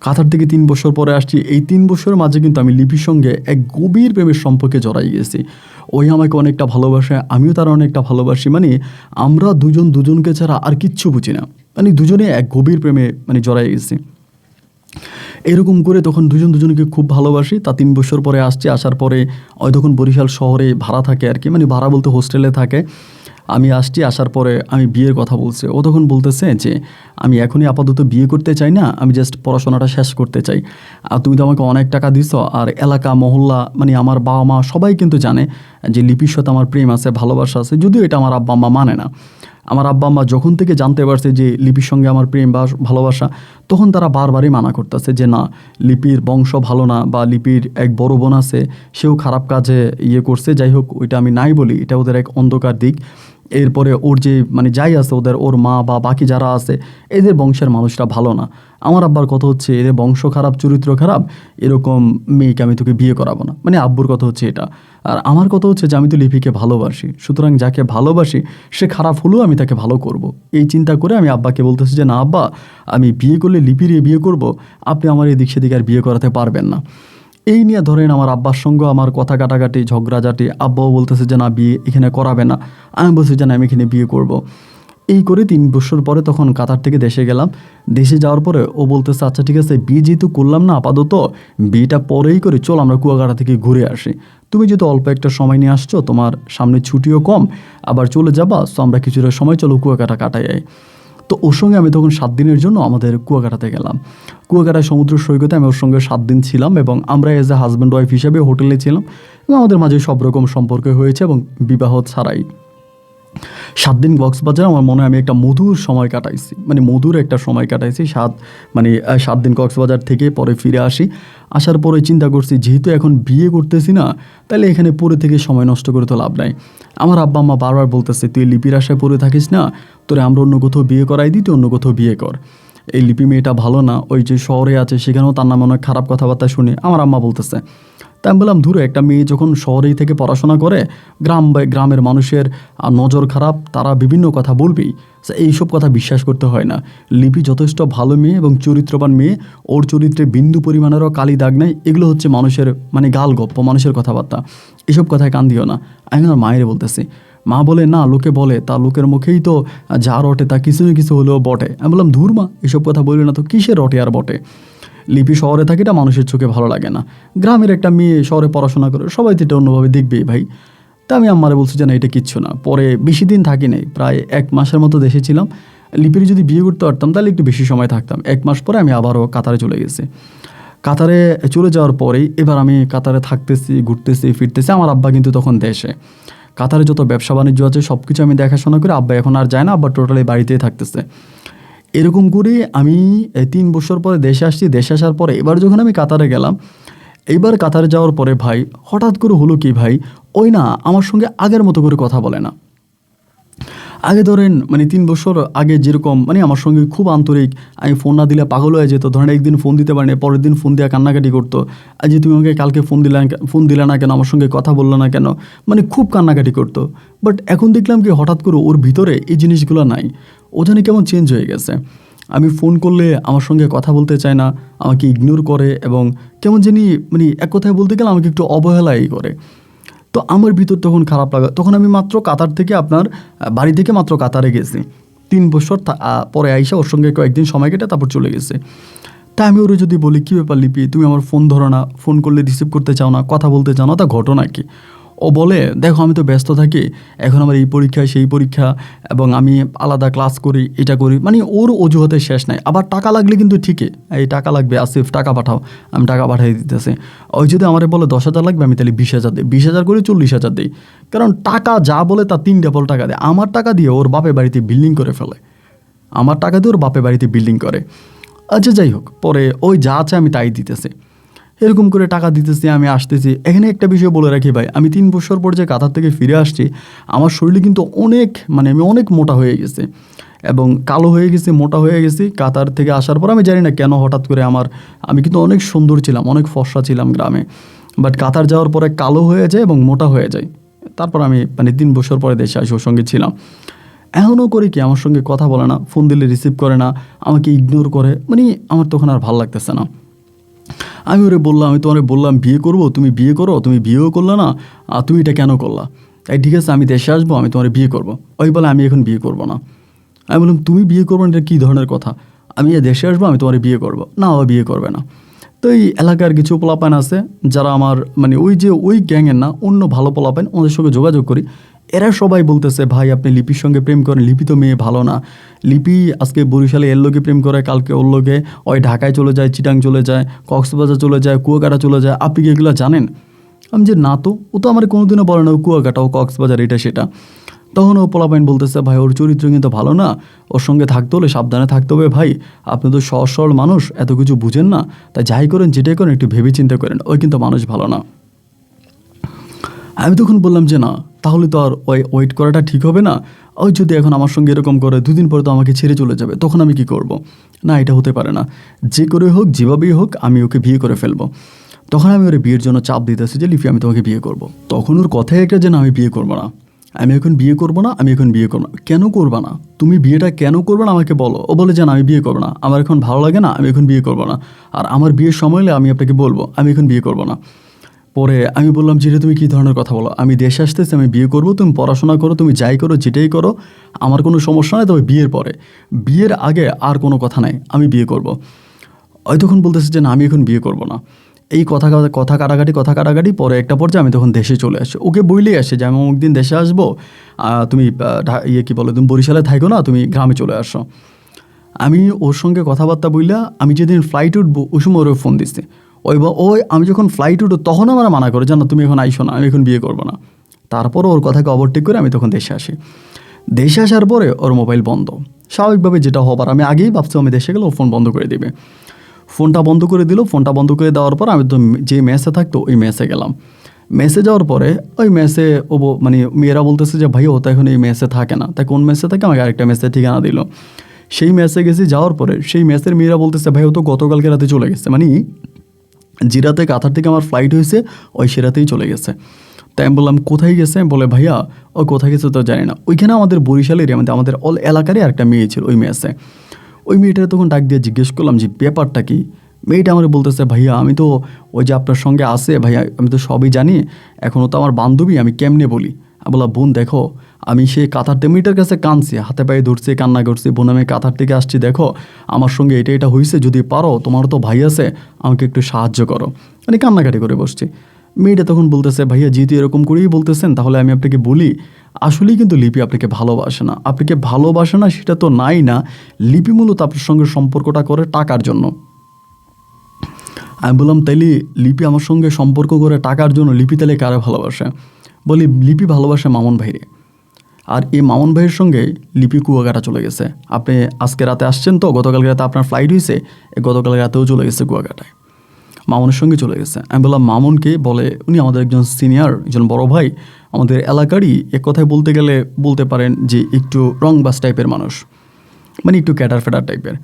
কাতার থেকে 3 বছর পরে আসছি। এই 3 বছরের মাঝে কিন্তু আমি লিপির সঙ্গে এক গভীর প্রেমের সম্পর্কে জড়াই গেছি। ওই আমাকে অনেকটা ভালোবাসে, আমিও তারা অনেকটা ভালোবাসি, মানে আমরা দুজনকে ছাড়া আর কিচ্ছু বুঝি না, মানে দুজনে এক গভীর প্রেমে মানে জড়াই গেছি। এরকম করে তখন দুজনকে খুব ভালোবাসি। তা 3 বছর পরে আসার পরে ওই তখন বরিশাল শহরে ভাড়া থাকে আর কি, মানে ভাড়া বলতে হোস্টেলে থাকে। আমি আসার পরে আমি বিয়ের কথা বলছি। ও তখন বলতেছে যে আমি এখনই আপাতত বিয়ে করতে চাই না, আমি জাস্ট পড়াশোনাটা শেষ করতে চাই। আর তুমি তো আমাকে অনেক টাকা দিছো, আর এলাকা মহল্লা মানে আমার বাবা মা সবাই কিন্তু জানে যে লিপির সাথে আমার প্রেম আছে, ভালোবাসা আছে, যদিও এটা আমার আব্বা আম্মা মানে না। আমার আব্বা আম্মা যখন থেকে জানতে পারছে যে লিপির সঙ্গে আমার প্রেম বা ভালোবাসা, তখন তারা বারবারই মানা করতেছে যে না, লিপির বংশ ভালো না, বা লিপির এক বড় বোন আছে, সেও খারাপ কাজে করছে। যাই হোক, ওইটা আমি নাই বলি, এটা ওদের এক অন্ধকার দিক। এরপরে ওর যে মানে যাই আছে ওর মা বা বাকি যারা আছে এদের বংশের মানুষরা ভালো না। আমার আব্বার কথা হচ্ছে এদের বংশ খারাপ, চরিত্র খারাপ, এরকম মেয়েকে আমি তোকে বিয়ে করাবো না। মানে আব্বুর কথা হচ্ছে এটা। আর আমার কথা হচ্ছে যে আমি তো লিপিকে ভালোবাসি, সুতরাং যাকে ভালোবাসি সে খারাপ হলেও আমি তাকে ভালো করব। এই চিন্তা করে আমি আব্বাকে বলতেছি যে না আব্বা, আমি বিয়ে করলে লিপির বিয়ে করব, আপনি আমার এদিক সেদিক আর বিয়ে করাতে পারবেন না। এই নিয়ে ধরেন আমার আব্বার সঙ্গে আমার কথা কাটাকাটি, ঝগড়াঝাটি। আব্বাও বলতেছে যে না বিয়ে এখানে করাবে না, আমি বলছি যে না আমি এখানে বিয়ে করব। এই করে 3 বছর পরে তখন কাতার থেকে দেশে গেলাম। দেশে যাওয়ার পরে ও বলতেছে আচ্ছা ঠিক আছে, বিয়ে যেহেতু করলাম না আপাতত, বিয়েটা পরেই করে চল আমরা কুয়াকাটা থেকে ঘুরে আসি। তুমি যেহেতু অল্প একটা সময় নিয়ে আসছো, তোমার সামনে ছুটিও কম, আবার চলে যাবা, সো আমরা কিছুটা সময় চলো কুয়াকাটা কাটাই যাই। তো ওর সঙ্গে আমি তখন 7 দিনের জন্য আমাদের কুয়াকাটাতে গেলাম। কুয়াকাটায় সমুদ্র সৈকতে আমি ওর সঙ্গে 7 দিন ছিলাম এবং আমরা এজ এ হাজব্যান্ড ওয়াইফ হিসেবে হোটেলে ছিলাম এবং আমাদের মাঝে সব রকম সম্পর্ক হয়েছে এবং বিবাহ ছাড়াই 7 দিন কক্সবাজারে আমার মনে হয় আমি একটা মধুর সময় কাটাইছি, মানে মধুর একটা সময় কাটাইছি। 7 দিন কক্সবাজার থেকে পরে ফিরে আসি। আসার পরে চিন্তা করছি যেহেতু এখন বিয়ে করতেছি না, তাহলে এখানে পড়ে থেকে সময় নষ্ট করে তো লাভ নাই। আমার আব্বা আম্মা বারবার বলতেছে তুই লিপির আশায় পড়ে থাকিস না, তোরে আমরা অন্য কোথাও বিয়ে করাই দিই, তুই অন্য কোথাও বিয়ে কর। এই লিপি মেয়েটা ভালো না, ওই যে শহরে আছে সেখানেও তার নামে অনেক খারাপ কথাবার্তা শুনি, আমার আম্মা বলতেছে। তাই আমি বললাম ধুরে, একটা মেয়ে যখন শহরেই থেকে পড়াশোনা করে, গ্রামের মানুষের নজর খারাপ, তারা বিভিন্ন কথা বলবেই, এইসব কথা বিশ্বাস করতে হয় না। লিপি যথেষ্ট ভালো মেয়ে এবং চরিত্রবান মেয়ে, ওর চরিত্রে বিন্দু পরিমাণেরও কালি দাগ নাই। এগুলো হচ্ছে মানুষের মানে গাল গপ্প, মানুষের কথাবার্তা, এসব কথায় কান দিও না। আমি আমার মায়ের বলতেছি, মা বলে না লোকে বলে, তা লোকের মুখেই তো যা রটে তা কিছু না কিছু হলেও বটে। আমি বললাম ধুর মা, এসব কথা বলি না তো, কিসের রটে আর বটে। লিপি শহরে থাকে এটা মানুষের চোখে ভালো লাগে না, গ্রামের একটা মেয়ে শহরে পড়াশোনা করে সবাই তো এটা অন্যভাবে দেখবেই ভাই। তা আমি আম্মারে বলছি যে না এটা কিচ্ছু না। পরে বেশি দিন থাকি নাই, প্রায় 1 মাসের মতো দেশে ছিলাম। লিপির যদি বিয়ে করতে পারতাম তাহলে একটু বেশি সময় থাকতাম। 1 মাস পরে আমি আবারও কাতারে চলে গেছি। কাতারে চলে যাওয়ার পরেই এবার আমি কাতারে থাকতেছি, ঘুরতেছি, ফিরতেছি। আমার আব্বা কিন্তু তখন দেশে। কাতারে যত ব্যবসা বাণিজ্য আছে সব কিছু আমি দেখাশোনা করে, আব্বা এখন আর যায় না, আব্বা টোটালি বাড়িতেই থাকতেছে। এরকম করে আমি 3 বছর পরে দেশে আসছি। দেশে আসার পরে এবার যখন আমি কাতারে গেলাম, এইবার কাতারে যাওয়ার পরে ভাই হঠাৎ করে হলো কি ভাই, ওই না আমার সঙ্গে আগের মতো করে কথা বলে না। আগে ধরেন মানে 3 বছর আগে যেরকম মানে আমার সঙ্গে খুব আন্তরিক, আমি ফোন না দিলে পাগল হয়ে যেত। ধরেন একদিন ফোন দিতে পারিনি, পরের দিন ফোন দেওয়া কান্নাকাটি করতো, যে তুমি আমাকে কালকে ফোন দিলে না কেন, আমার সঙ্গে কথা বললো না কেন, মানে খুব কান্নাকাটি করতো। বাট এখন দেখলাম কি হঠাৎ করে ওর ভিতরে এই জিনিসগুলো নাই, ও জানি কেমন চেঞ্জ হয়ে গেছে। আমি ফোন করলে আমার সঙ্গে কথা বলতে চায় না, আমাকে ইগনোর করে এবং কেমন জানি মানে এক কথায় বলতে গেলে আমাকে একটু অবহেলাই করে। তো আমার ভিতর তখন খারাপ লাগা। তখন আমি মাত্র কাতার থেকে আপনার বাড়ি থেকে মাত্র কাতারে গেছি 3 বছর পরে আইসা ওর সঙ্গে কয়েকদিন সময় কেটে তারপর চলে গেছে। তাই আমি ওরে যদি বলি কী ব্যাপার লিপি, তুমি আমার ফোন ধরো না, ফোন করলে রিসিভ করতে চাও না, কথা বলতে চাও না, তা ঘটনা কি? ও বলে দেখো আমি তো ব্যস্ত থাকি, এখন আমার এই পরীক্ষা সেই পরীক্ষা এবং আমি আলাদা ক্লাস করি, এটা করি, মানে ওর অজুহাতে শেষ নাই। আবার টাকা লাগলে কিন্তু ঠিকই, এই টাকা লাগবে আসিফ টাকা পাঠাও, আমি টাকা পাঠিয়ে দিতেছে। ওই যদি আমার বলে 10,000 লাগবে, আমি তাহলে 20,000 দিই, 20,000 করে 40,000 দিই। কারণ টাকা যা বলে তার 3 ডাবল টাকা দেয়। আমার টাকা দিয়ে ওর বাপের বাড়িতে বিল্ডিং করে ফেলে, আমার টাকা দিয়ে ওর বাপের বাড়িতে বিল্ডিং করে। আচ্ছা যাই হোক, পরে ওই যা আছে আমি তাই দিতেছি, এরকম করে টাকা দিতেছি, আমি আসতেছি। এখানে একটা বিষয় বলে রাখি ভাই, আমি 3 বছর পর যে কাতার থেকে ফিরে আসছি, আমার শরীরে কিন্তু অনেক মানে আমি অনেক মোটা হয়ে গেছি এবং কালো হয়ে গেছি, মোটা হয়ে গেছি। কাতার থেকে আসার পর আমি জানি না কেন হঠাৎ করে আমি কিন্তু অনেক সুন্দর ছিলাম, অনেক ফর্সা ছিলাম গ্রামে, বাট কাতার যাওয়ার পরে কালো হয়ে যায় এবং মোটা হয়ে যায়। তারপর আমি মানে 3 বছর পরে দেশে আসি, ওর সঙ্গে ছিলাম। এখনও করে কি আমার সঙ্গে কথা বলে না, ফোন দিলে রিসিভ করে না, আমাকে ইগনোর করে, মানে আমার তখন আর ভালো লাগতেছে না। আমি ওরে বললাম, আমি তোমারে বললাম বিয়ে করবো, তুমি বিয়ে করো, তুমি বিয়েও করলে না, আর তুমি এটা কেন করলা? তাই ঠিক আছে আমি দেশে আসবো, আমি তোমার বিয়ে করবো। ওই বলে আমি এখন বিয়ে করবো না। আমি বললাম তুমি বিয়ে করবো না, এটা কী ধরনের কথা? আমি দেশে আসবো, আমি তোমার বিয়ে করবো না, ও বিয়ে করবে না। তো এই এলাকার কিছু পোলাপান আছে যারা আমার মানে ওই গ্যাংয়ের না, অন্য ভালো পোলাপান, ওদের সঙ্গে যোগাযোগ করি। এরা সবাই বলতেছে ভাই আপনি লিপির সঙ্গে প্রেম করেন, লিপি তো মেয়ে ভালো না, লিপি আজকে বরিশালে এর লোকে প্রেম করে, কালকে ওর লোকে, ওই ঢাকায় চলে যায়, চিটাং চলে যায়, কক্সবাজার চলে যায়, কুয়াকাটা চলে যায়, আপনি কি এগুলো জানেন? আমি যে না তো, ও তো আমার কোনোদিনও বলে না ও কুয়াকাটা, ও কক্সবাজার, এটা সেটা। তখন ও পোলাপাইন বলতেছে ভাই ওর চরিত্র কিন্তু ভালো না, ওর সঙ্গে থাকতে হলে সাবধানে থাকতে হবে ভাই, আপনি তো সহজ সরল মানুষ, এত কিছু বুঝেন না, তাই যাই করেন যেটাই করেন একটু ভেবে চিন্তা করেন, ওই কিন্তু মানুষ ভালো না। আমি তখন বললাম যে না, তাহলে তো আর ওয়েট করাটা ঠিক হবে না। ওই যদি এখন আমার সঙ্গে এরকম করে 2 দিন পরে তো আমাকে ছেড়ে চলে যাবে, তখন আমি কি করব? না, এটা হতে পারে না। যে করে হোক, যেভাবেই হোক আমি ওকে বিয়ে করে ফেলবো। তখন আমি ওর বিয়ের জন্য চাপ দিতেছি যে লিপি আমি তোমাকে বিয়ে করব। তখন ওর কথাই একটা যে না, আমি বিয়ে করবো না, আমি এখন বিয়ে করবো না, আমি এখন বিয়ে করবো না। কেন করবা না? তুমি বিয়েটা কেন করবে না আমাকে বলো। ও বলে যে না, আমি বিয়ে করবো না, আমার এখন ভালো লাগে না, আমি এখন বিয়ে করবো না। আর আমার বিয়ের সময় হলে আমি আপনাকে বলবো আমি এখন বিয়ে করবো না। পরে আমি বললাম যে তুমি কী ধরনের কথা বলো, আমি দেশে আসতেছি, আমি বিয়ে করবো, তুমি পড়াশোনা করো, তুমি যাই করো, যেটাই করো, আমার কোনো সমস্যা নেই, তবে বিয়ের পরে, বিয়ের আগে আর কোনো কথা নাই, আমি বিয়ে করব। ওই তখন বলতেছে যে না, আমি এখন বিয়ে করব না। এই কথা কাটাকাটি পরে একটা পর্যায়ে আমি তখন দেশে চলে আসি। ওকে বইলেই আসে যে আমি অমুক দিন দেশে আসবো, তুমি কী বলে, তুমি বরিশালে থাকো না, তুমি গ্রামে চলে আসো। আমি ওর সঙ্গে কথাবার্তা বইলা আমি যেদিন ফ্লাইট উঠবো ওই সময় ওরে ফোন দিচ্ছি। ওই আমি যখন ফ্লাইট উঠবো তখন আমার মানা করে, জানো তুমি এখন আইসো না, আমি এখন বিয়ে করবো না। তারপরও ওর কথাকে ওভারটেক করে আমি তখন দেশে আসি। দেশে আসার পরে ওর মোবাইল বন্ধ, স্বাভাবিকভাবে যেটা হবার, আমি আগেই ভাবছি আমি দেশে গেলে ও ফোন বন্ধ করে দিবে। ফোনটা বন্ধ করে দিল। ফোনটা বন্ধ করে দেওয়ার পর আমি তো যে মেসে থাকতো ওই মেসে গেলাম। মেসে যাওয়ার পরে ওই মেসে মানে মেয়েরা বলতেছে যে ভাই ও তো এখন এই মেসে থাকে না, তাই কোন মেসে থাকে, আমাকে আরেকটা মেসে ঠিকানা দিল। সেই মেসে গেছি, যাওয়ার পরে সেই মেসের মেয়েরা বলতেছে ভাই ও তো গতকালকে রাতে চলে গেছে, মানে যে রাতে কাতার থেকে আমার ফ্লাইট হয়েছে ওই সে রাতেই চলে গেছে। তাই আমি বললাম কোথায় গেছে? বলে ভাইয়া ও কোথায় গেছে তো জানি না। ওইখানে আমাদের বরিশালেরই আমাদের অল এলাকারই আরেকটা মেয়ে ছিল ওই মেসে। ওই মেয়েটা তখন ডাক দিয়ে জিজ্ঞেস করলাম যে ব্যাপারটা কি। মেয়েটা আমার বলতেছে ভাইয়া আমি তো ওই যে আপনার সঙ্গে আসে ভাইয়া, আমি তো সবই জানি, এখনও তো আমার বান্ধবী, আমি কেমনে বলি। আমি বললাম বোন দেখো, আমি সেই কাতারতে মেয়েটার কাছে কাঁদছি, হাতে পায়ে ধরছি, কান্না করছি, বোন আমি কাতার থেকে আসছি, দেখো আমার সঙ্গে এটা হয়েছে, যদি পারো, তোমার তো ভাই আছে, আমাকে একটু সাহায্য করো, মানে কান্নাকাটি করে বসছি। মেয়েটা তখন বলতেছে ভাইয়া যেহেতু এরকম করেই বলতেছেন, তাহলে আমি আপনাকে বলি আসলেই কিন্তু লিপি আপনাকে ভালোবাসে না। আপনাকে ভালোবাসে না সেটা তো নাই না, লিপি মূলত আপনার সঙ্গে সম্পর্কটা করে টাকার জন্য। আমি বললাম তাইলে লিপি আমার সঙ্গে সম্পর্ক করে টাকার জন্য, লিপি তাহলে কারে ভালোবাসে? বলি লিপি ভালোবাসে মামুন ভাইরে। আর এই মামুন ভাইয়ের সঙ্গে লিপি কুয়াকাটা চলে গেছে। আপনি আজকে রাতে আসছেন তো, গতকাল রাতে আপনার ফ্লাইট হয়েছে, গতকাল রাতেও চলে গেছে কুয়াকাটায়, মামুনের সঙ্গে চলে গেছে। আমি বললাম মামুনকে? বলে উনি আমাদের একজন সিনিয়র, একজন বড় ভাই, আমাদের এলাকারই এক কথায় বলতে গেলে বলতে পারেন যে একটু রংবাজ টাইপের মানুষ, মানে একটু ক্যাটার ফেটার টাইপের।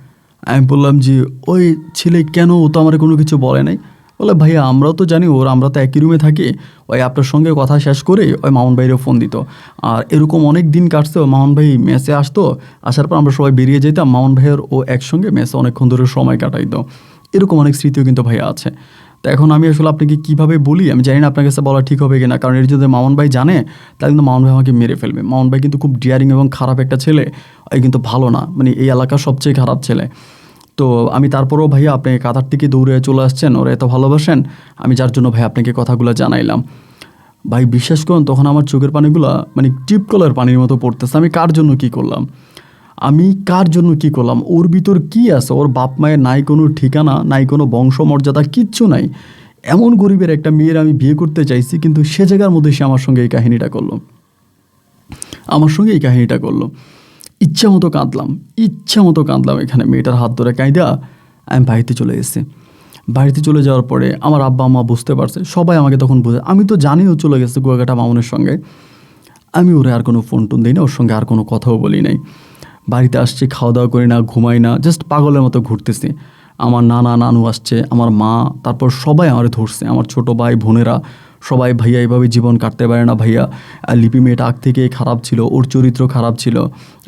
আমি বললাম যে ওই ছেলে কেন, ও তো আমার কোনো কিছু বলে নাই। বলে ভাইয়া আমরাও তো জানি ওর, আমরা তো একই রুমে থাকি, ওই আপনার সঙ্গে কথা শেষ করে ওই মামুন ভাইয়েরও ফোন দিত। আর এরকম অনেক দিন কাটছে, মামুন ভাই মেসে আসতো, আসার পর আমরা সবাই বেরিয়ে যেতাম, মামুন ভাইয়ের ও একসঙ্গে মেসে অনেকক্ষণ ধরে সময় কাটাইতো। এরকম অনেক স্মৃতিও কিন্তু ভাইয়া আছে। তো এখন আমি আসলে আপনাকে কীভাবে বলি আমি জানি না, আপনার কাছে বলা ঠিক হবে কিনা, কারণ এর যদি মামুন ভাই জানে তাহলে কিন্তু মামুন ভাই আমাকে মেরে ফেলবে। মামুন ভাই কিন্তু খুব ডিয়ারিং এবং খারাপ একটা ছেলে, এই কিন্তু ভালো না, মানে এই এলাকার সবচেয়ে খারাপ ছেলে। তো আমি তারপরেও ভাইয়া আপনি কাতার থেকে দৌড়ে চলে আসছেন, ওরা এত ভালোবাসেন, আমি যার জন্য ভাই আপনাকে কথাগুলো জানাইলাম। ভাই বিশ্বাস করুন তখন আমার চোখের পানিগুলো মানে টিপকলের পানির মতো পড়তেছে। আমি কার জন্য কি করলাম, আমি কার জন্য কি করলাম? ওর ভিতর কি আছে? ওর বাপ মায়ের নাই কোনো ঠিকানা, নাই কোনো বংশমর্যাদা, কিচ্ছু নাই। এমন গরিবের একটা মেয়ের আমি বিয়ে করতে চাইছি, কিন্তু সে জায়গার মধ্যে সে আমার সঙ্গে এই কাহিনীটা করলো, ইচ্ছা মতো কাঁদলাম এখানে। মেয়েটার হাত ধরে কাঁদা আমি বাড়িতে চলে এসেছি। বাড়িতে চলে যাওয়ার পরে আমার আব্বা আম্মা বুঝতে পারছে, সবাই আমাকে তখন বুঝে, আমি তো জানিও চলে গেছে কুয়াকাটা মামুনের সঙ্গে। আমি ওরে আর কোনো ফোন টোন দিই না, ওর সঙ্গে আর কোনো কথাও বলি নাই। বাড়িতে আসছি, খাওয়া দাওয়া করি না, ঘুমাই না, জাস্ট পাগলের মতো ঘুরতেছি। আমার নানা নানু আসছে, আমার মা, তারপর সবাই আমার ধরছে, আমার ছোটো ভাই বোনেরা সবাই, ভাইয়া এইভাবে জীবন কাটতে পারে না ভাইয়া, লিপি মেয়েটা আগ থেকেই খারাপ ছিল, ওর চরিত্র খারাপ ছিল,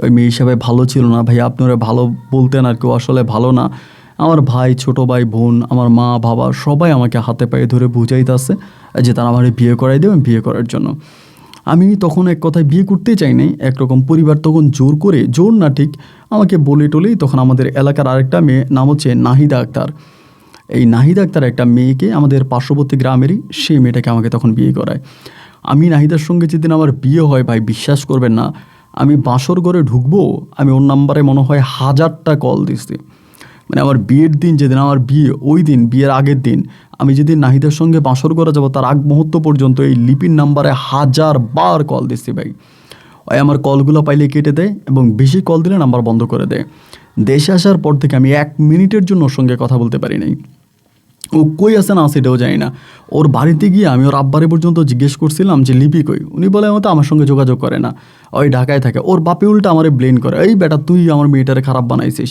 ওই মেয়ে হিসাবে ভালো ছিল না ভাইয়া, আপনারা ভালো বলতেন আর কেউ আসলে ভালো না। আমার ভাই, ছোটো ভাই, বোন, আমার মা বাবা সবাই আমাকে হাতে পায়ে ধরে বুঝাইতেছে যে তারা আমার বিয়ে করাই দেবে, বিয়ে করার জন্য। আমি তখন এক কথায় বিয়ে করতে চাই নাই, একরকম পরিবার তখন জোর করে, জোর না ঠিক, আমাকে বলে টলেই তখন আমাদের এলাকার আরেকটা মেয়ে, নাম হচ্ছে নাহিদা আক্তার, এই নাহিদা আক্তার একটা মেয়েকে, আমাদের পার্শ্ববর্তী গ্রামেরই, সেই মেয়েটাকে আমাকে তখন বিয়ে করায়। আমি নাহিদার সঙ্গে যেদিন আমার বিয়ে হয় ভাই বিশ্বাস করবেন না, আমি বাসর ঘরে ঢুকবো, আমি ওর নাম্বারে মনে হয় 1000টা কল দিচ্ছি। মানে আমার বিয়ের দিন যেদিন আমার বিয়ে, ওই দিন বিয়ের আগের দিন আমি যেদিন নাহিদার সঙ্গে বাসর ঘরে যাবো তার আগ মুহূর্ত পর্যন্ত এই লিপির নাম্বারে 1000 বার কল দিচ্ছি ভাই। ওই আমার কলগুলো পাইলে কেটে দেয় এবং বেশি কল দিলে নাম্বার বন্ধ করে দেয়। দেশে আসার পর থেকে আমি 1 মিনিটের জন্য ওর সঙ্গে কথা বলতে পারি নাই। ও কই আছে না সেটাও জানি না। ওর বাড়িতে গিয়ে আমি ওর আব্বারে পর্যন্ত জিজ্ঞেস করছিলাম যে লিপি কই, উনি বলে মতো আমার সঙ্গে যোগাযোগ করে না, ওই ঢাকায় থাকে। ওর বাপে উল্টা আমারে ব্লেম করে, এই বেটা তুই আমার মেয়েটারে খারাপ বানাইছিস,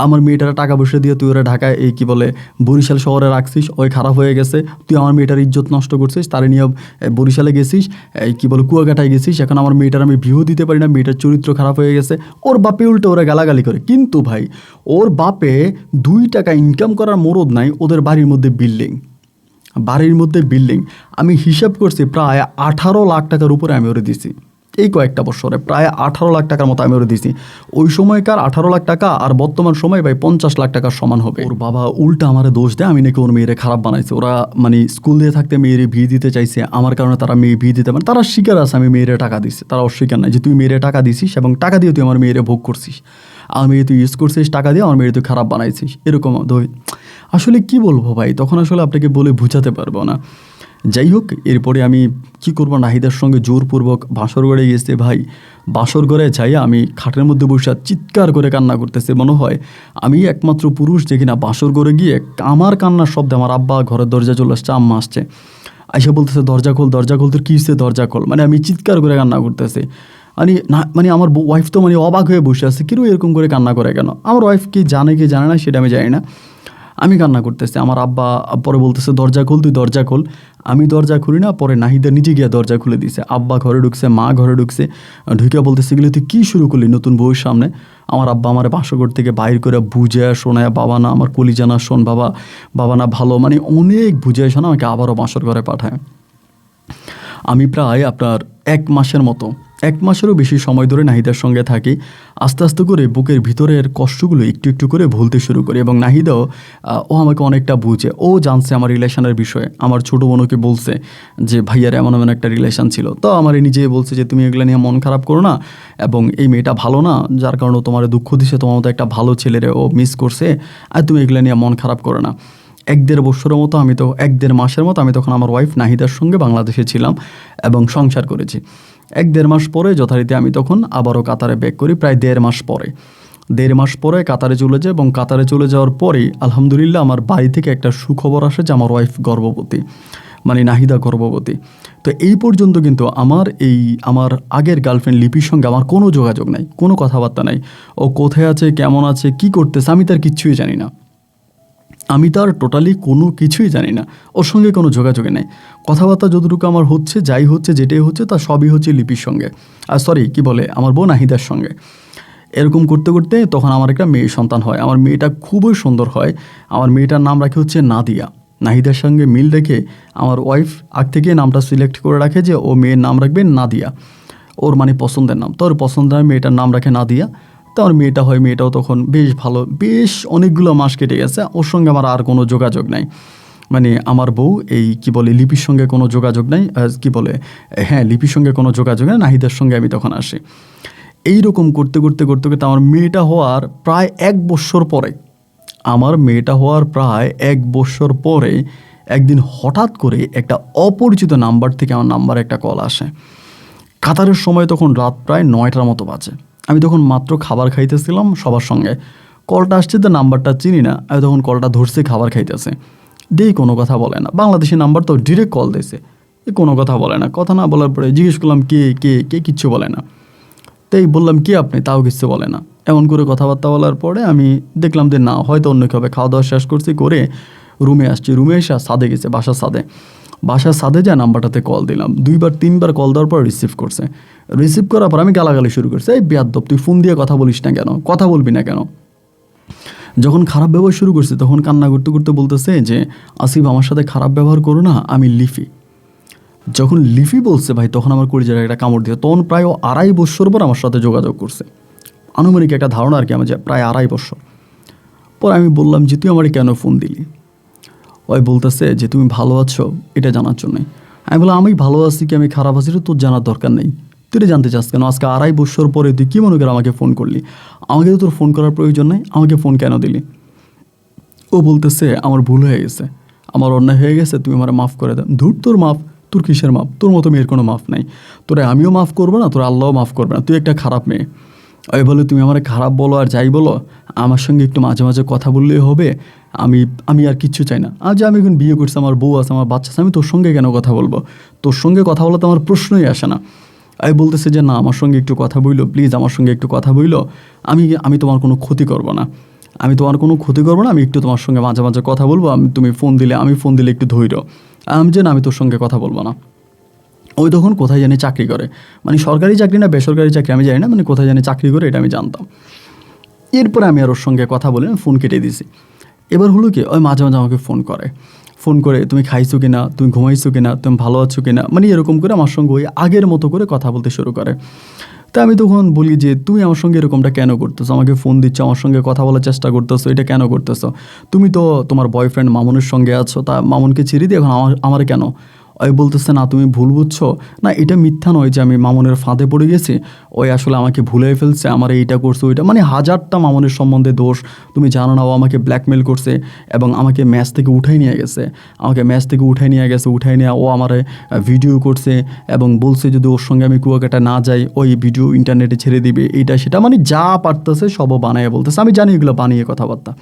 আমার মেয়েটারে টাকা পয়সা দিয়ে তুই ওরা ঢাকায় এই কী বলে বরিশাল শহরে রাখছিস, ওই খারাপ হয়ে গেছে, তুই আমার মেয়েটার ইজ্জত নষ্ট করছিস, তারে নিয়ে বরিশালে গেছিস, এই কী বলে কুয়াকাটায় গেছিস, এখন আমার মেয়েটার আমি ভিউ দিতে পারি না, মেয়েটার চরিত্র খারাপ হয়ে গেছে। ওর বাপে উল্টে ওরা গালাগালি করে। কিন্তু ভাই ওর বাপে 2 টাকা ইনকাম করার মরদ নাই, ওদের বাড়ির মধ্যে বিল্ডিং। আমি হিসাব করছি প্রায় 18 লাখ টাকার উপরে আমি ওরে দিছি এই কয়েকটা বছরে, প্রায় 18 লাখ টাকার মতো আমি ওরে দিছি। ওই সময়কার 18 লাখ টাকা আর বর্তমান সময় ভাই 50 লাখ টাকার সমান হবে। ওর বাবা উল্টা আমারে দোষ দেয়, আমি নাকি ওর মেয়েরে খারাপ বানাইছে। ওরা মানে স্কুল দিয়ে থাকতে মেয়েরে বিয়ে দিতে চাইছে, আমার কারণে তারা মেয়ে বিয়ে দিতে পারে, তারা স্বীকার আছে আমি মেয়েরে টাকা দিছি, তারা অস্বীকার নাই যে তুই মেয়েরে টাকা দিছিস এবং টাকা দিয়ে তুই আমার মেয়েরে ভোগ করছিস, আমার মেয়ে তুই ইউজ করছিস, টাকা দিয়ে আমার মেয়েরে তুই খারাপ বানাইছিস, এরকম আসলে কি বলবো ভাই, তখন আসলে আপনাকে বলে বুঝাতে পারবো না। যাই হোক, এরপরে আমি কি করবো, নাহিদার সঙ্গে জোরপূর্বক বাসর ঘরে গেছে ভাই। বাসর ঘরে যাইয়া আমি খাটের মধ্যে বসে চিৎকার করে কান্না করতেছে, মনে হয় আমি একমাত্র পুরুষ যে কিনা বাসর ঘরে গিয়ে আমার কান্নার শব্দে আমার আব্বা ঘরের দরজা চলে আসছে, আম্মা আসছে, আইসা বলতেছে দরজা খোল তোর কী হচ্ছে, দরজা খোল। মানে আমি চিৎকার করে কান্না করতেছি। মানে আমার ওয়াইফ তো মানে অবাক হয়ে বসে আছে, কেউ এরকম করে কান্না করে কেন। আমার ওয়াইফ কি জানে না সেটা আমি জানি না। আমি কান্না করতেছি, আমার আব্বা পরে বলতেছে দরজা খোল, তুই দরজা খোল। আমি দরজা খুলি না, পরে নাহিদা নিজে গিয়ে দরজা খুলে দিছে। আব্বা ঘরে ঢুকছে, মা ঘরে ঢুকছে, ঢুকে বলতেছে গেলে তুই কী শুরু করলি নতুন বউয়ের সামনে। আমার আব্বা আমার বাসঘর থেকে বাইর করে বুঝে শোনায়, বাবা না আমার কলিজা না শোন, বাবা না ভালো, মানে অনেক বুঝে শোনা আমাকে আবারও বাসর ঘরে পাঠায়। আমি প্রায় আপনার 1 মাসেরও বেশি সময় ধরে নাহিদার সঙ্গে থাকি। আস্তে আস্তে করে বুকের ভিতরের কষ্টগুলো একটু একটু করে ভুলতে শুরু করি এবং নাহিদাও ও আমাকে অনেকটা বুঝে, ও জানছে আমার রিলেশনের বিষয়ে। আমার ছোটো বোনকে বলছে যে ভাইয়ার এমন একটা রিলেশন ছিল, তো আমার নিজে বলছে যে তুমি এগুলো নিয়ে মন খারাপ করো না, এবং এই মেয়েটা ভালো না, যার কারণে তোমার দুঃখ দিছে, তোমার মতো একটা ভালো ছেলেরে ও মিস করছে, আর তুমি এগুলো নিয়ে মন খারাপ করো না। 1-1.5 মাসের মতো আমি তখন আমার ওয়াইফ নাহিদার সঙ্গে বাংলাদেশে ছিলাম এবং সংসার করেছি। 1-1.5 মাস পরে যথারীতি আমি তখন আবারও কাতারে ব্যাক করি, প্রায় 1.5 মাস পরে কাতারে চলে যাই। এবং কাতারে চলে যাওয়ার পরেই আলহামদুলিল্লাহ আমার বাড়ি থেকে একটা সুখবর আসে যে আমার ওয়াইফ গর্ভবতী, মানে নাহিদা গর্ভবতী। তো এই পর্যন্ত কিন্তু আমার আগের গার্লফ্রেন্ড লিপির সঙ্গে আমার কোনো যোগাযোগ নাই, কোনো কথাবার্তা নাই। ও কোথায় আছে, কেমন আছে, কি করতেছে, আমি তার কিচ্ছুই জানি না। আমি তার টোটালি কোনো কিছুই জানি না, ওর সঙ্গে কোনো যোগাযোগে নেই। কথাবার্তা যতটুকু আমার হচ্ছে, যাই হচ্ছে, যেটাই হচ্ছে, তা সবই হচ্ছে লিপির সঙ্গে, আমার বোন নাহিদার সঙ্গে। এরকম করতে করতে তখন আমার একটা মেয়ে সন্তান হয়। আমার মেয়েটা খুবই সুন্দর হয়। আমার মেয়েটার নাম রাখে হচ্ছে নাদিয়া। নাহিদার সঙ্গে মিল রেখে আমার ওয়াইফ আগ থেকে নামটা সিলেক্ট করে রাখে যে ও মেয়ের নাম রাখবে নাদিয়া, ওর মানে পছন্দের নাম। তো ওর পছন্দের মেয়েটার নাম রাখে নাদিয়া। তো আমার মেয়েটা হয়, মেয়েটাও তখন বেশ ভালো, বেশ অনেকগুলো মাস কেটে গেছে, ওর সঙ্গে আমার আর কোনো যোগাযোগ নাই। মানে আমার বউ এই লিপির সঙ্গে কোনো যোগাযোগ নাই, লিপির সঙ্গে কোনো যোগাযোগ নেই, নাহিদার সঙ্গে আমি তখন আসি। এইরকম করতে করতে করতে করতে আমার মেয়েটা হওয়ার প্রায় 1 বছর পরে একদিন হঠাৎ করে একটা অপরিচিত নাম্বার থেকে আমার নাম্বারে একটা কল আসে। কাতারের সময় তখন রাত প্রায় 9টার মতো বাজে। আমি তখন মাত্র খাবার খাইতেছিলাম সবার সঙ্গে। কলটা আসছে, তো নাম্বারটা চিনি না, আমি তখন কলটা ধরছি, খাবার খাইতেছে, দেই কোনো কথা বলে না। বাংলাদেশি নাম্বার তো ডিরেক্ট কল দিয়েছে, কোনো কথা বলে না। কথা না বলার পরে জিজ্ঞেস করলাম কে কে কে, কিচ্ছু বলে না। তাই বললাম কি আপনি, তাও কিচ্ছু বলে না। এমন করে কথাবার্তা বলার পরে আমি দেখলাম যে না, হয়তো অন্য কেউ হবে। খাওয়া দাওয়া শেষ করছি, করে রুমে আসছি। রুমে এসে ছাদে গেছে, বাসার ছাদে যা নাম্বারটাতে কল দিলাম। 2-3বার কল দেওয়ার পর রিসিভ করার পর আমি গালাগালি শুরু করছি, এই বেয়াদ্দব, তুই ফোন দিয়ে কথা বলিস না কেন, কথা বলবি না কেন। যখন খারাপ ব্যবহার শুরু করছে তখন কান্না করতে করতে বলতেছে যে আসিফ, আমার সাথে খারাপ ব্যবহার করো না, আমি লিফি। যখন লিফি বলছে ভাই, তখন আমার কলিজার একটা কামড় দিয়ে, তখন প্রায় 2.5 বছর পর আমার সাথে যোগাযোগ করছে। আনুমানিক একটা ধারণা আর কি, আমার যে প্রায় 2.5 বছর পর। আমি বললাম যে তুই আমারে কেন ফোন দিলি। ওই বলতেছে যে তুমি ভালো আছো এটা জানার জন্যই। আমি বললাম আমি ভালো আছি কি আমি খারাপ আছি তোর জানার দরকার নেই, তুই জানতে চাস কেন? আজকে 2.5 বছর পরে তুই কী মনে করে আমাকে ফোন করলি? আমাকে তো তোর ফোন করার প্রয়োজন নেই, আমাকে ফোন কেন দিলি? ও বলতেছে আমার ভুল হয়ে গেছে, আমার অন্যায় হয়ে গেছে, তুমি আমার মাফ করে দাও। ধুর, তোর মাফ, তোর কিসের মাফ? তোর মতো মেয়ের কোনো মাফ নাই, তোরে আমিও মাফ করবো না, তোর আল্লাহও মাফ করবে না, তুই একটা খারাপ মেয়ে। ওই বলে তুমি আমার খারাপ বলো আর যাই বলো, আমার সঙ্গে একটু মাঝে মাঝে কথা বললেই হবে, আমি আমি আর কিচ্ছু চাই না। আজ আমি এখন বিয়ে করছি, আমার বউ আছে, আমার বাচ্চা আছে, আমি তোর সঙ্গে কেন কথা বলবো? তোর সঙ্গে কথা বলা তো আমার প্রশ্নই আসে না। আমি বলতেছে যে না, আমার সঙ্গে একটু কথা বইলো, প্লিজ আমার সঙ্গে একটু কথা বইলো, আমি তোমার কোনো ক্ষতি করবো না, আমি তোমার কোনো ক্ষতি করবো না, আমি একটু তোমার সঙ্গে মাঝে মাঝে কথা বলবো, তুমি ফোন দিলে, আমি ফোন দিলে একটু ধৈর্য। আমি যে না, আমি তোর সঙ্গে কথা বলবো না। ওই তখন কোথায় জানি চাকরি করে, মানে সরকারি চাকরি না বেসরকারি চাকরি আমি জানি না, মানে কোথায় জানি চাকরি করে এটা আমি জানতাম। এরপরে আমি আর ওর সঙ্গে কথা বলে ফোন কেটে দিয়েছি। এবার হলো কি, ওই মাঝে মাঝে আমাকে ফোন করে তুমি খাইছো কিনা, তুমি ঘুমাইছো কিনা, তুমি ভালো আছো কিনা, মানে এরকম করে আমার সঙ্গে ওই আগের মতো করে কথা বলতে শুরু করে। তা আমি তখন বলি যে তুমি আমার সঙ্গে এরকমটা কেন করতেছো, আমাকে ফোন দিচ্ছ, আমার সঙ্গে কথা বলার চেষ্টা করতেছো, এটা কেন করতেছো? তুমি তো তোমার বয়ফ্রেন্ড মামুনের সঙ্গে আছো, তা মামুনকে ছেড়ে দিয়ে এখন আমার কেন? ওই বলতেছে না তুমি ভুল বুঝছো, না এটা মিথ্যা নয় যে আমি মামুনের ফাঁদে পড়ে গেছি, ওই আসলে আমাকে ভুলে ফেলছে, আমার এইটা করছে ওইটা, মানে হাজারটা মামুনের সম্বন্ধে দোষ। তুমি জানো না, ও আমাকে ব্ল্যাকমেল করছে এবং আমাকে ম্যাচ থেকে উঠাই নিয়ে গেছে, উঠাই নিয়ে ও আমার ভিডিও করছে এবং বলছে যদি ওর সঙ্গে আমি কুয়াকাটা না যাই ওই ভিডিও ইন্টারনেটে ছেড়ে দিবে, এইটা সেটা, মানে যা পারতেছে সব বানিয়ে বলতেছে। আমি জানি এগুলো বানিয়ে কথাবার্তা।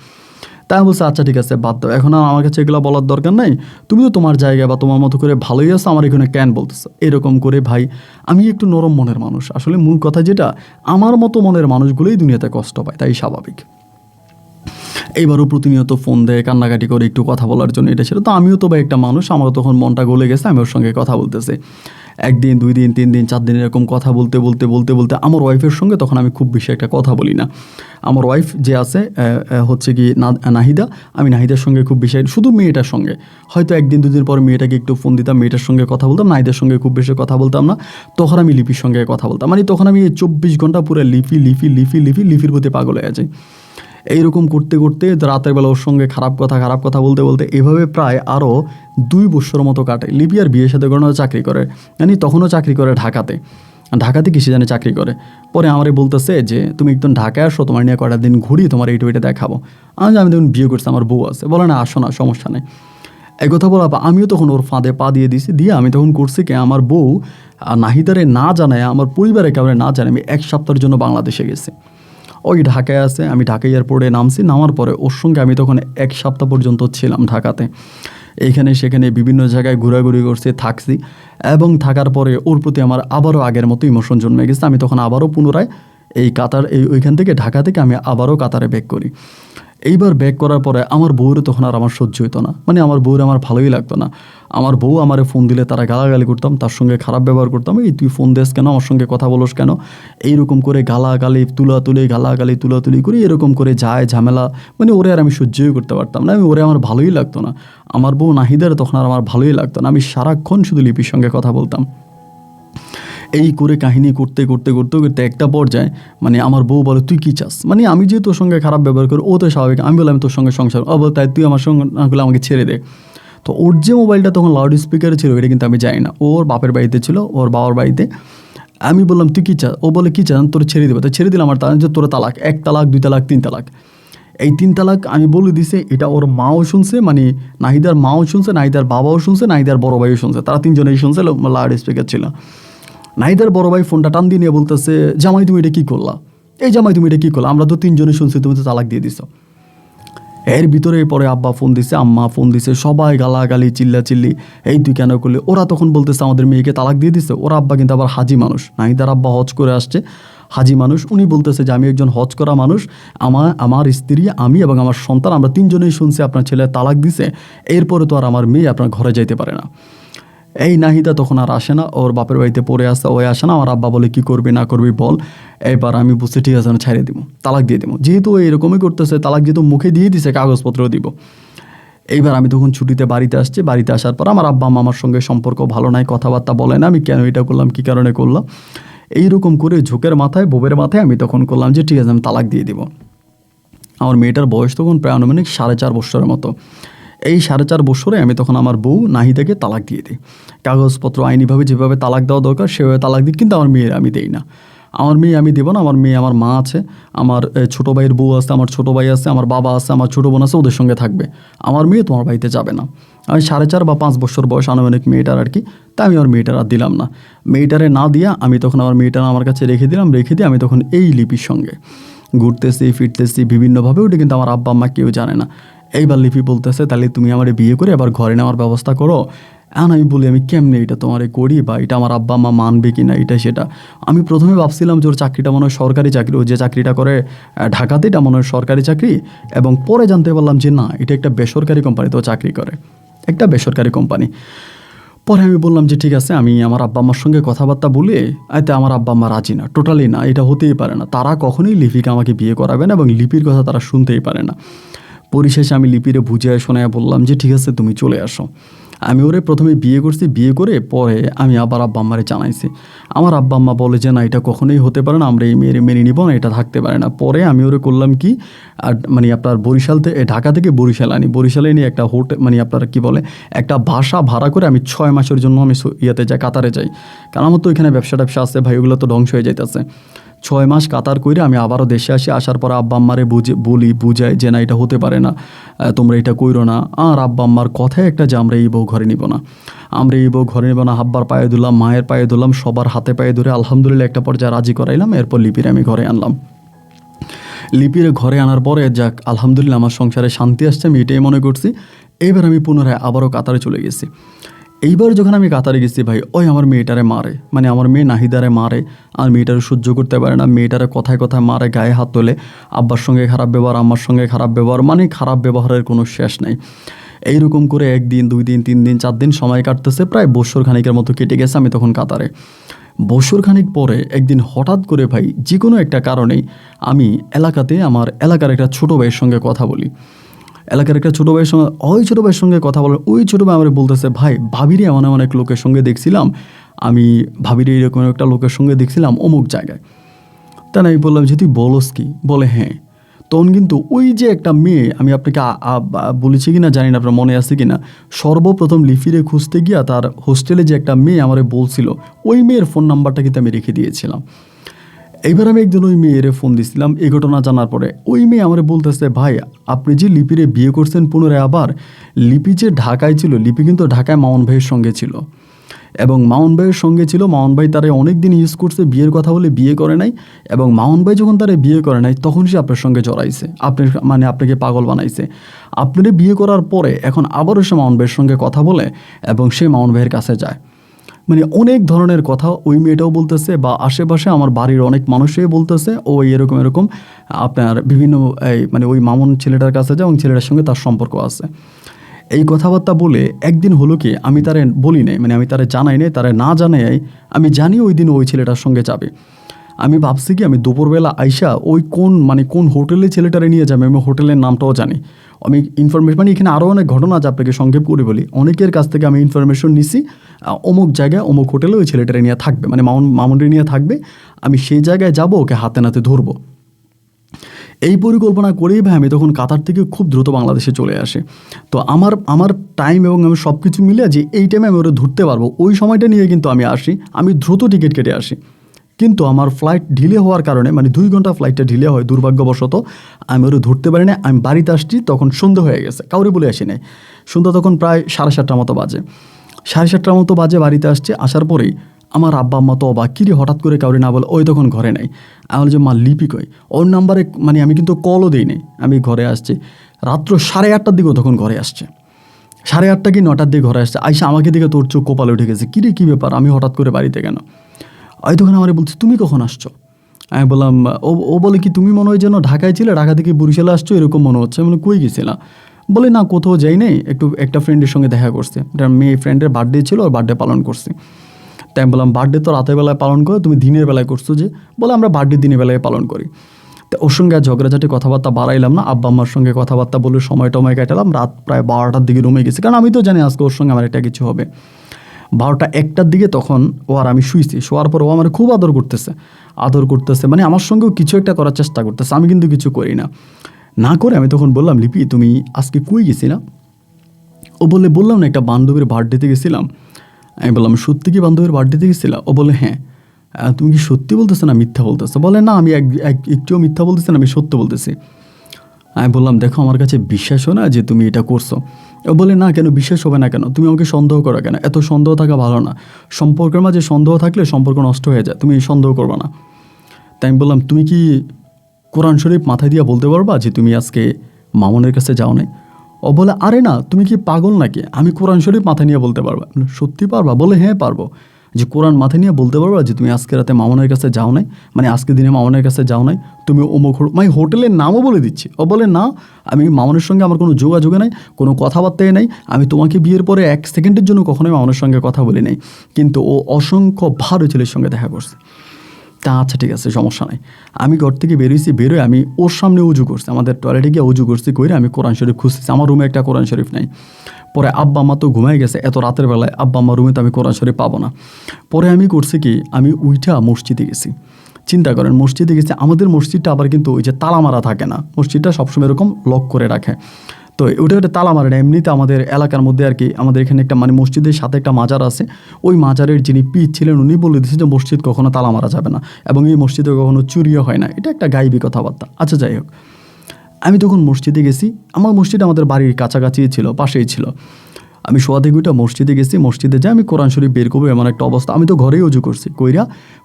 তাই আমি বলছি আচ্ছা ঠিক আছে বাদ দাও, এখন আর আমার কাছে এগুলো বলার দরকার নাই, তুমি তো তোমার জায়গায় বা তোমার মতো করে ভালোই আছো, আমার এখানে কেন বলতেছো এরকম করে? ভাই আমি একটু নরম মনের মানুষ, আসলে মূল কথা যেটা, আমার মতো মনের মানুষগুলোই দুনিয়াতে কষ্ট পায়, তাই স্বাভাবিক। এইবারও প্রতিনিয়ত ফোন দেয়, কান্নাকাটি করে একটু কথা বলার জন্য, এটা সেটা। তো আমিও তো ভাই একটা মানুষ, আমারও তখন মনটা গলে গেছে, আমি ওর সঙ্গে কথা বলতেছি। একদিন, 2 দিন, 3 দিন, 4 দিন এরকম কথা বলতে বলতে বলতে বলতে আমার ওয়াইফের সঙ্গে তখন আমি খুব বেশি একটা কথা বলি না। আমার ওয়াইফ যে আছে হচ্ছে কি নাহিদা, আমি নাহিদার সঙ্গে খুব বেশি, শুধু মেয়েটার সঙ্গে হয়তো 1 দিন 2 দিন পর মেয়েটাকে একটু ফোন দিতাম, মেয়েটার সঙ্গে কথা বলতাম, নাহিদার সঙ্গে খুব বেশি কথা বলতাম না। তখন আমি লিপির সঙ্গে কথা বলতাম, মানে তখন আমি 24 ঘন্টা পুরো লিপির প্রতি পাগল হয়ে যাই। এইরকম করতে করতে রাতের বেলা ওর সঙ্গে খারাপ কথা বলতে বলতে এভাবে প্রায় আরও 2 বছর মতো কাটে। লিপি আর বিয়ের সাথে কোনো চাকরি করে, মানে তখনও চাকরি করে ঢাকাতে কিসে জানে চাকরি করে। পরে আমারে বলতেছে যে তুমি একদম ঢাকায় আসো, তোমার নিয়ে কয়টা দিন ঘুরি, তোমার এইটা ওইটা দেখাবো। আমি দেখুন বিয়ে করছি, আমার বউ আছে, বলে না আসো না, সমস্যা নেই। এই কথা বলা, আমিও তখন ওর ফাঁদে পা দিয়ে দিছি, দিয়ে আমি তখন করছি কি, আমার বউ নাহিদারে না জানায়, আমার পরিবারে কাউরে না জানায়, আমি 1 সপ্তাহের জন্য বাংলাদেশে গেছি। ওই ঢাকায় আছে, আমি ঢাকা এয়ারপোর্টে নামছি, নামার পরে ওর সঙ্গে আমি তখন 1 সপ্তাহ পর্যন্ত ছিলাম ঢাকাতে। এইখানে সেখানে বিভিন্ন জায়গায় ঘোরাঘুরি করছি, থাকছি, এবং থাকার পরে ওর প্রতি আমার আবারও আগের মতো ইমোশন জন্মে গেছে। আমি তখন আবারও পুনরায় ওইখান থেকে ঢাকা থেকে আমি আবারও কাতারে ব্যাক করি। এইবার ব্যাক করার পরে আমার বউর তখন আর আমার সহ্য হতো না, মানে আমার বউর আমার ভালোই লাগতো না। আমার বউ আমারে ফোন দিলে তারা গালাগালি করতাম, তার সঙ্গে খারাপ ব্যবহার করতাম, এই তুই ফোন দিস কেন, আমার সঙ্গে কথা বলোস কেন, এইরকম করে গালাগালি তুলাতুলি করে এরকম করে যায় ঝামেলা, মানে ওরে আর আমি সহ্যই করতে পারতাম না, ওরে আমার ভালোই লাগতো না। আমার বউ নাহিদার তখন আর আমার ভালোই লাগতো না, আমি সারাক্ষণ শুধু লিপির সঙ্গে কথা বলতাম। এই করে কাহিনী করতে করতে করতে করতে একটা পর্যায়ে মানে আমার বউ বলে তুই কী চাস, মানে আমি যে তোর সঙ্গে খারাপ ব্যবহার করি ও তো স্বাভাবিক, আমি বললাম তোর সঙ্গে সংসার, তাই তুই আমার সঙ্গে না করলে আমাকে ছেড়ে দে। তো ওর যে মোবাইলটা তখন লাউড স্পিকারে ছিল এটা কিন্তু আমি জানি না, ওর বাপের বাড়িতে ছিল, ওর বাবার বাড়িতে। আমি বললাম তুই কী চাস, ও বলে কী চাস, তোর ছেড়ে দেবে, তো ছেড়ে দিলাম। আর তার যে তোর তালাক, 1 তালাক 2 তালাক 3 তালাক, এই 3 তালাক আমি বলে দিছে। এটা ওর মাও শুনছে, মানে নাহিদার মাও শুনছে, নাহিদার বাবাও শুনছে, নাহিদার বড় ভাইও শুনছে, তারা 3 জনেই শুনছে, লাউড স্পিকার ছিল। নাহিদার বড় ভাই ফোনটা টান দিয়ে নিয়ে বলতেছে জামাই তুমি এটা কী করলা, জামাই তুমি এটা কী করলা, আমরা তো 3 জনে শুনছি তুমি তো তালাক দিয়ে দিছো। এর ভিতরে পরে আব্বা ফোন দিছে, আম্মা ফোন দিছে, সবাই গালাগালি চিল্লাচিল্লি, এই তুই কেন করলি। ওরা তখন বলতেছে আমাদের মেয়েকে তালাক দিয়ে দিছে। ওরা আব্বা কিন্তু আবার হাজি মানুষ, নাহিদার আব্বা হজ করে আসছে, হাজি মানুষ। উনি বলতেছে যে আমি একজন হজ করা মানুষ, আমার স্ত্রী, আমি এবং আমার সন্তান, আমরা 3 জনেই শুনছি আপনার ছেলে তালাক দিছে, এরপরে তো আর আমার মেয়ে আপনার ঘরে যাইতে পারে না। এই নাহিদা তখন আর আসে না, ওর বাপের বাড়িতে পড়ে আসে, ওই আসে না। আমার আব্বা বলে কী করবি না করবি বল। এবার আমি বুঝতে ঠিক আছে, আমি ছাড়িয়ে দিব, তালাক দিয়ে দেবো, যেহেতু এরকমই করতেছে, তালাক যেহেতু মুখে দিয়ে দিছে, কাগজপত্র দিব। এইবার আমি তখন ছুটিতে বাড়িতে আসছি, বাড়িতে আসার পর আমার আব্বা আমার সঙ্গে সম্পর্ক ভালো নাই, কথাবার্তা বলে না, আমি কেন এটা করলাম, কী কারণে করলাম, এইরকম করে ঝোঁকের মাথায়, বোবের মাথায় আমি তখন করলাম যে ঠিক আছে আমি তালাক দিয়ে দিব। আমার মেয়েটার বয়স তখন প্রায় আনুমানিক 4.5 বছরের মতো। এই 4.5 বছরে আমি তখন আমার বউ নাহিদাকে তালাক দিয়ে দিই। কাগজপত্র আইনিভাবে যেভাবে তালাক দেওয়া দরকার সেভাবে তালাক দিই, কিন্তু আমার মেয়ের আমি দেই না। আমার মেয়ে আমি দেবো না, আমার মেয়ে, আমার মা আছে, আমার ছোটো ভাইয়ের বউ আছে, আমার ছোটো ভাই আছে, আমার বাবা আছে, আমার ছোটো বোন আছে, ওদের সঙ্গে থাকবে, আমার মেয়ে তোমার বাড়িতে যাবে না। আমি 4.5 বা 5 বছর বয়স আনুমানিক মেয়েটার আর কি। তাই আমি আমার মেয়েটার আর দিলাম না। মেয়েটারে না দিয়া আমি তখন আমার মেয়েটার আমার কাছে রেখে দিলাম। রেখে দিয়ে আমি তখন এই লিপির সঙ্গে ঘুরতেছি ফিরতেছি বিভিন্নভাবে, ওটা কিন্তু আমার আব্বা আম্মা কেউ জানে না। এইবার লিপি বলতেছে, তাহলে তুমি আমার বিয়ে করে আবার ঘরে নেওয়ার ব্যবস্থা করো। আমি বলি, আমি কেমনে এটা তোমারে করি, বা এটা আমার আব্বা আম্মা মানবে কি না, এটা সেটা। আমি প্রথমে ভাবছিলাম যে ওর চাকরিটা মনে হয় সরকারি চাকরি, ও যে চাকরিটা করে ঢাকাতে এটা মনে হয় সরকারি চাকরি। এবং পরে জানতে পারলাম যে না, এটা একটা বেসরকারি কোম্পানিতে ও চাকরি করে, একটা বেসরকারি কোম্পানি। পরে আমি বললাম যে ঠিক আছে, আমি আমার আব্বা আম্মার সঙ্গে কথাবার্তা বলে, এতে আমার আব্বা আম্মা রাজি না, টোটালি না, এটা হতেই পারে না, তারা কখনোই লিপিকে আমাকে বিয়ে করাবে না এবং লিপির কথা তারা শুনতেই পারে না। পরিশেষে আমি লিপিরে বুঝিয়ে শোনায় বললাম যে ঠিক আছে তুমি চলে আসো। আমি ওরে প্রথমে বিয়ে করছি, বিয়ে করে পরে আমি আবার আব্বা আম্মারে জানাইছি। আমার আব্বা আম্মা বলে যে না, এটা কখনোই হতে পারে না, আমরা এই মেয়ের মেনে নিব না, এটা থাকতে পারে না। পরে আমি ওরে করলাম কি, আর মানে আপনার বরিশাল থেকে, ঢাকা থেকে বরিশাল আনি, বরিশালে নিয়ে একটা হোটেল, মানে আপনার কি বলে, একটা বাসা ভাড়া করে আমি 6 মাসের জন্য আমি ইয়েতে যাই, কাতারে যাই। কারণ আমার তো ওইখানে ব্যবসা আছে ভাই, ওগুলো তো ধ্বংস হয়ে যাইতেছে। 6 মাস কাতার করে আমি আবারও দেশে আসি। আসার পর আব্বা আম্মারে বুঝাই যে না, এটা হতে পারে না, তোমরা এটা কইরো না। আর আব্বা আম্মার কথাই একটা যে আমরা এই বউ ঘরে নিব না, আমরা এই বউ ঘরে নিব না। আব্বার পায়ে দিলাম, মায়ের পায়ে দিলাম, সবার হাতে পায়ে ধরে আলহামদুলিল্লাহ একটা পর্যায়ে রাজি করাইলাম। এরপর লিপির আমি ঘরে আনলাম। লিপির ঘরে আনার পরে যাক আলহামদুলিল্লাহ আমার সংসারে শান্তি আসছে, আমি এটাই মনে করছি। এইবার আমি পুনরায় আবারও কাতারে চলে গেছি। এইবার যখন আমি কাতারে গেছি ভাই, ওই আমার মেয়েটারে মারে, মানে আমার মেয়ে নাহিদারে মারে। আর মেয়েটারে সহ্য করতে পারে না, মেয়েটারে কথায় কথায় মারে, গায়ে হাত তোলে, আব্বার সঙ্গে খারাপ ব্যবহার, আম্মার সঙ্গে খারাপ ব্যবহার, মানে খারাপ ব্যবহারের কোনো শেষ নাই। এইরকম করে 1 দিন 2 দিন 3 দিন 4 দিন সময় কাটতেছে, প্রায় বছর খানিকের মতো কেটে গেছে। আমি তখন কাতারে। বছর খানিক পরে একদিন হঠাৎ করে ভাই যে কোনো একটা কারণেই আমি এলাকাতে আমার এলাকার একটা ছোটো ভাইয়ের সঙ্গে কথা বলি। এলাকার একটা ছোটো ভাইয়ের সঙ্গে, ওই ছোটো ভাইয়ের সঙ্গে কথা বলার, ওই ছোটো ভাই আমার বলতেছে, ভাই ভাবিরে এমন এমন এক লোকের সঙ্গে দেখছিলাম, আমি ভাবিরে এরকম একটা লোকের সঙ্গে দেখছিলাম অমুক জায়গায়। তা আমি বললাম যে তুই বলস কি? বলে হ্যাঁ। তখন কিন্তু ওই যে একটা মেয়ে, আমি আপনাকে বলেছি কি না জানি না, আপনার মনে আছে কি না, সর্বপ্রথম লিপিরে খুঁজতে গিয়া তার হোস্টেলে যে একটা মেয়ে আমারে বলছিল, ওই মেয়ের ফোন নাম্বারটা কিন্তু আমি রেখে দিয়েছিলাম। এইবার আমি একদিন ওই মেয়েরে ফোন দিছিলাম এই ঘটনা জানার পরে। ওই মেয়ে আমারে বলতেছে, ভাই আপনি যে লিপিরে বিয়ে করছেন পুনরায় আবার, লিপি যে ঢাকায় ছিল, লিপি কিন্তু ঢাকায় মামুন ভাইয়ের সঙ্গে ছিল, এবং মামুন ভাইয়ের সঙ্গে ছিল। মামুন ভাই তারে অনেক দিন ইউজ করছে, বিয়ের কথা বলে বিয়ে করে নাই। এবং মামুন ভাই যখন তারে বিয়ে করে নাই, তখন সে আপনার সঙ্গে জড়াইছে, আপনার মানে আপনাকে পাগল বানাইছে। আপনারে বিয়ে করার পরে এখন আবারও সে মামুন ভাইয়ের সঙ্গে কথা বলে এবং সে মামুন ভাইয়ের কাছে যায়। মানে অনেক ধরনের কথা ওই মেয়েটাও বলতেছে, বা আশেপাশে আমার বাড়ির অনেক মানুষই বলতেছে ও এরকম এরকম আপনার বিভিন্ন মানে ওই মামুন ছেলেটার কাছে যায় এবং ছেলেটার সঙ্গে তার সম্পর্ক আছে। এই কথাবার্তা বলে একদিন হলো কি, আমি তারে বলি নাই, মানে আমি তারে জানাই নাই, তারে না জানাই আমি জানি ওই দিন ওই ছেলেটার সঙ্গে যাবে। আমি ভাবছি কি, আমি দুপুরবেলা আইসা ওই কোন হোটেলে ছেলেটারে নিয়ে যাবে, আমি হোটেলের নামটাও জানি। আমি ইনফরমেশন, মানে এখানে আরও অনেক ঘটনা আছে, আপনাকে সংক্ষেপ করে বলি। অনেকের কাছ থেকে আমি ইনফরমেশন নিছি, অমুক জায়গায় অমুক হোটেলে ওই ছেলেটারে নিয়ে থাকবে, মানে মামুনরে নিয়ে থাকবে। আমি সেই জায়গায় যাব, ওকে হাতে নাতে ধরবো। এই পরিকল্পনা করেই ভাই আমি তখন কাতার থেকে খুব দ্রুত বাংলাদেশে চলে আসে। তো আমার টাইম এবং আমি সব কিছু মিলে যে এই টাইমে আমি ওরা ধরতে পারবো, ওই সময়টা নিয়ে কিন্তু আমি আসি। আমি দ্রুত টিকিট কেটে আসি, কিন্তু আমার ফ্লাইট ডিলে হওয়ার কারণে, মানে 2 ঘন্টা ফ্লাইটটা ডিলে হয় দুর্ভাগ্যবশত, আমি ওরা ধরতে পারি না। আমি বাড়িতে আসছি তখন সন্ধ্যা হয়ে গেছে, কাউরে বলে আসি নাই। সন্ধ্যা তখন প্রায় 7:30টার মতো বাজে, 7:30টার মতো বাজে বাড়িতে আসছে। আসার পরেই আমার আব্বা আম্মা তো অবাক, কিরে হঠাৎ করে কাউরে না বলে, ওই তখন ঘরে নাই। আমি যে মা লিপি কই, ওর নাম্বারে মানে আমি কিন্তু কলও দিই নাই। আমি ঘরে আসছি রাত্র 8:30টার দিকেও তখন ঘরে আসছে, 8:30 কি 9টার দিকে ঘরে আসছে। আইসা আমাকে দিকে তোর চোখ কপালে উঠে গেছে, কিরে কী ব্যাপার, আমি হঠাৎ করে বাড়িতে কেন? ওই তখন আমার বলছে, তুমি কখন আসছো? আমি বললাম, ও বলে কি তুমি মনে হয় যেন ঢাকায় ছিলে, ঢাকা থেকে বরিশালে আসছো এরকম মনে হচ্ছে। মানে কই গেছিলাম? বলে না কোথাও যাই নাই, একটু একটা ফ্রেন্ডের সঙ্গে দেখা করছে, একটা মেয়ে ফ্রেন্ডের বার্থডে ছিল, ওর বার্থডে পালন করছি। তাই আমি বললাম, বার্থডে তো রাতের বেলায় পালন করো, তুমি দিনের বেলায় করছো যে? বলে আমরা বার্থডে দিনের বেলায় পালন করি। তো ওর সঙ্গে আর ঝগড়াঝাটি কথাবার্তা বাড়াইলাম না, আব্বা আম্মার সঙ্গে কথাবার্তা বলে সময় টময় কাটালাম। রাত প্রায় 12টার দিকে রুমে গেছি, কারণ আমি তো জানি আজকে ওর সঙ্গে আমার একটা কিছু হবে। 12টা 1টার দিকে তখন ও আর আমি শুইছি, শোয়ার পর ও আমার খুব আদর করতেছে, মানে আমার সঙ্গেও কিছু একটা করার চেষ্টা করতেছে, আমি কিন্তু কিছু করি না করে আমি তখন বললাম, লিপি তুমি আজকে কই গেছি না? ও বললাম না একটা বান্ধবীর বার্থডেতে গেছিলাম। আমি বললাম, সত্যি কি বান্ধবীর বার্থডেতে গেছিলাম? ও বলে হ্যাঁ। তুমি কি সত্যি বলতেছো না মিথ্যা বলতেছো? বলে না, আমি একটুও মিথ্যা বলতেছি না, আমি সত্য বলতেছি। আমি বললাম দেখো আমার কাছে বিশ্বাস হয় না যে তুমি এটা করছো। ও বলে না, কেন বিশ্বাস হবে না কেন? তুমি আমাকে সন্দেহ করো কেন? এত সন্দেহ থাকা ভালো না। সম্পর্কের মাঝে সন্দেহ থাকলে সম্পর্ক নষ্ট হয়ে যায়, তুমি সন্দেহ করবে না। তাই আমি বললাম তুমি কি কোরআন শরীফ মাথায় দিয়ে বলতে পারবা যে তুমি আজকে মামুনের কাছে যাও নাই? ও বলে আরে না, তুমি কি পাগল নাকি? আমি কোরআন শরীফ মাথায় নিয়ে বলতে পারবা? সত্যি পারবা? বলে হ্যাঁ পারবো। যে কোরআন মাথায় নিয়ে বলতে পারবা যে তুমি আজকে রাতে মামুনের কাছে যাও নাই, মানে আজকে দিনে মামুনের কাছে যাও নাই, তুমি অমুক মানে হোটেলের নামও বলে দিচ্ছি। ও বলে না, আমি মামুনের সঙ্গে আমার কোনো যোগাযোগে নাই, কোনো কথাবার্তাই নাই, আমি তোমাকে বিয়ের পরে 1 সেকেন্ডের জন্য কখনোই মামুনের সঙ্গে কথা বলি নাই, কিন্তু ও অসংখ্য ভালো ছেলের সঙ্গে দেখা করছে। তা আচ্ছা ঠিক আছে, সমস্যা নাই। আমি ঘর থেকে বেরোয় আমি ওর সামনে উজু করছি, আমাদের টয়লেটে গিয়ে উজু করছি, কইরে আমি কোরআন শরীফ খুঁজতেছি। আমার রুমে একটা কোরআন শরীফ নাই। পরে আব্বা আম্মা তো ঘুমাই গেছে, এত রাতের বেলায় আব্বা আম্মার রুমে তো আমি কোরআন শরীফ পাবো না। পরে আমি করছি কি, আমি উইঠা মসজিদে গেছি। চিন্তা করেন, মসজিদে গেছি। আমাদের মসজিদটা আবার কিন্তু ওই যে তালা মারা থাকে না, মসজিদটা সবসময় এরকম লক করে রাখে। তো ওটা তালা মারে না। এমনিতে আমাদের এলাকার মধ্যে আর কি, আমাদের এখানে একটা মানে মসজিদের সাথে একটা মাজার আছে। ওই মাজারের যিনি পীর ছিলেন উনি বলে দিয়েছেন যে মসজিদ কখনো তালা মারা যাবে না, এবং এই মসজিদে কখনো চুরিও হয় না। এটা একটা গাইবী কথাবার্তা। আচ্ছা যাই হোক, আমি তখন মসজিদে গেছি। আমার মসজিদ আমাদের বাড়ির কাছাকাছি ছিল, পাশেই ছিল। আমি শোয়া থেকে ওইটা মসজিদে গেছি। মসজিদে যাই আমি কোরআন শরীফ বের করবো এমন একটা অবস্থা। আমি তো ঘরেই উজু করছি, কইরা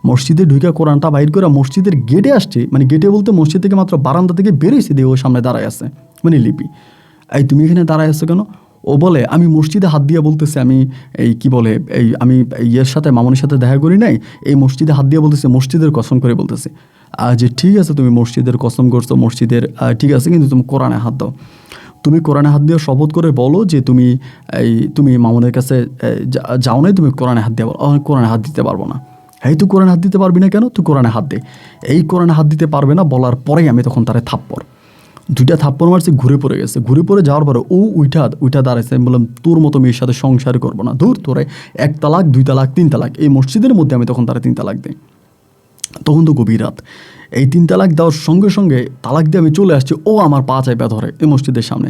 মসজিদে ঢুকে কোরআনটা বাইর করে মসজিদের গেটে আসছি। মানে গেটে বলতে মসজিদ থেকে মাত্র বারান্দা থেকে বেরোইছি, দিয়ে ওর সামনে দাঁড়ায় আছে। মানে লিপি, এই তুমি এখানে দাঁড়ায় আসছো কেন? ও বলে আমি মসজিদে হাত দিয়ে বলতেছে আমি এই কি বলে এই আমি ইয়ের সাথে মামুনের সাথে দেখা করি নাই, এই মসজিদে হাত দিয়ে বলতেছে, মসজিদের কসম করে বলতেছে। যে ঠিক আছে তুমি মসজিদের কসম করছো, মসজিদের ঠিক আছে, কিন্তু তুমি কোরআনে হাত দাও। তুমি কোরআনে হাত দিয়ে শপথ করে বলো যে তুমি মামুনের কাছে যাও নাই, তুমি কোরআনে হাত দিয়ে বলো। কোরআনে হাত দিতে পারবো না। এই তুই কোরআনে হাত দিতে পারবি না কেন? তুই কোরআনে হাত দে। এই কোরআনে হাত দিতে পারবে না বলার পরেই আমি তখন তারে থাপ্পড়, 2টা থাপ্পড় মারছি, ঘুরে পড়ে গেছে। ঘুরে পড়ে যাওয়ার পরে ও উইঠা দাঁড়াইছে। আমি বললাম তোর মতো মেয়ের সাথে সংসার করবো না, দূর তোরে 1 তালাক 2 তালাক 3 তালাক। এই মসজিদের মধ্যে আমি তখন তারা 3 তালাক দিই। তখন তো গভীর রাত। এই 3 তালাক দেওয়ার সঙ্গে সঙ্গে তালাক দিয়ে আমি চলে আসছি। ও আমার পা চাইপা ধরে এই মসজিদের সামনে,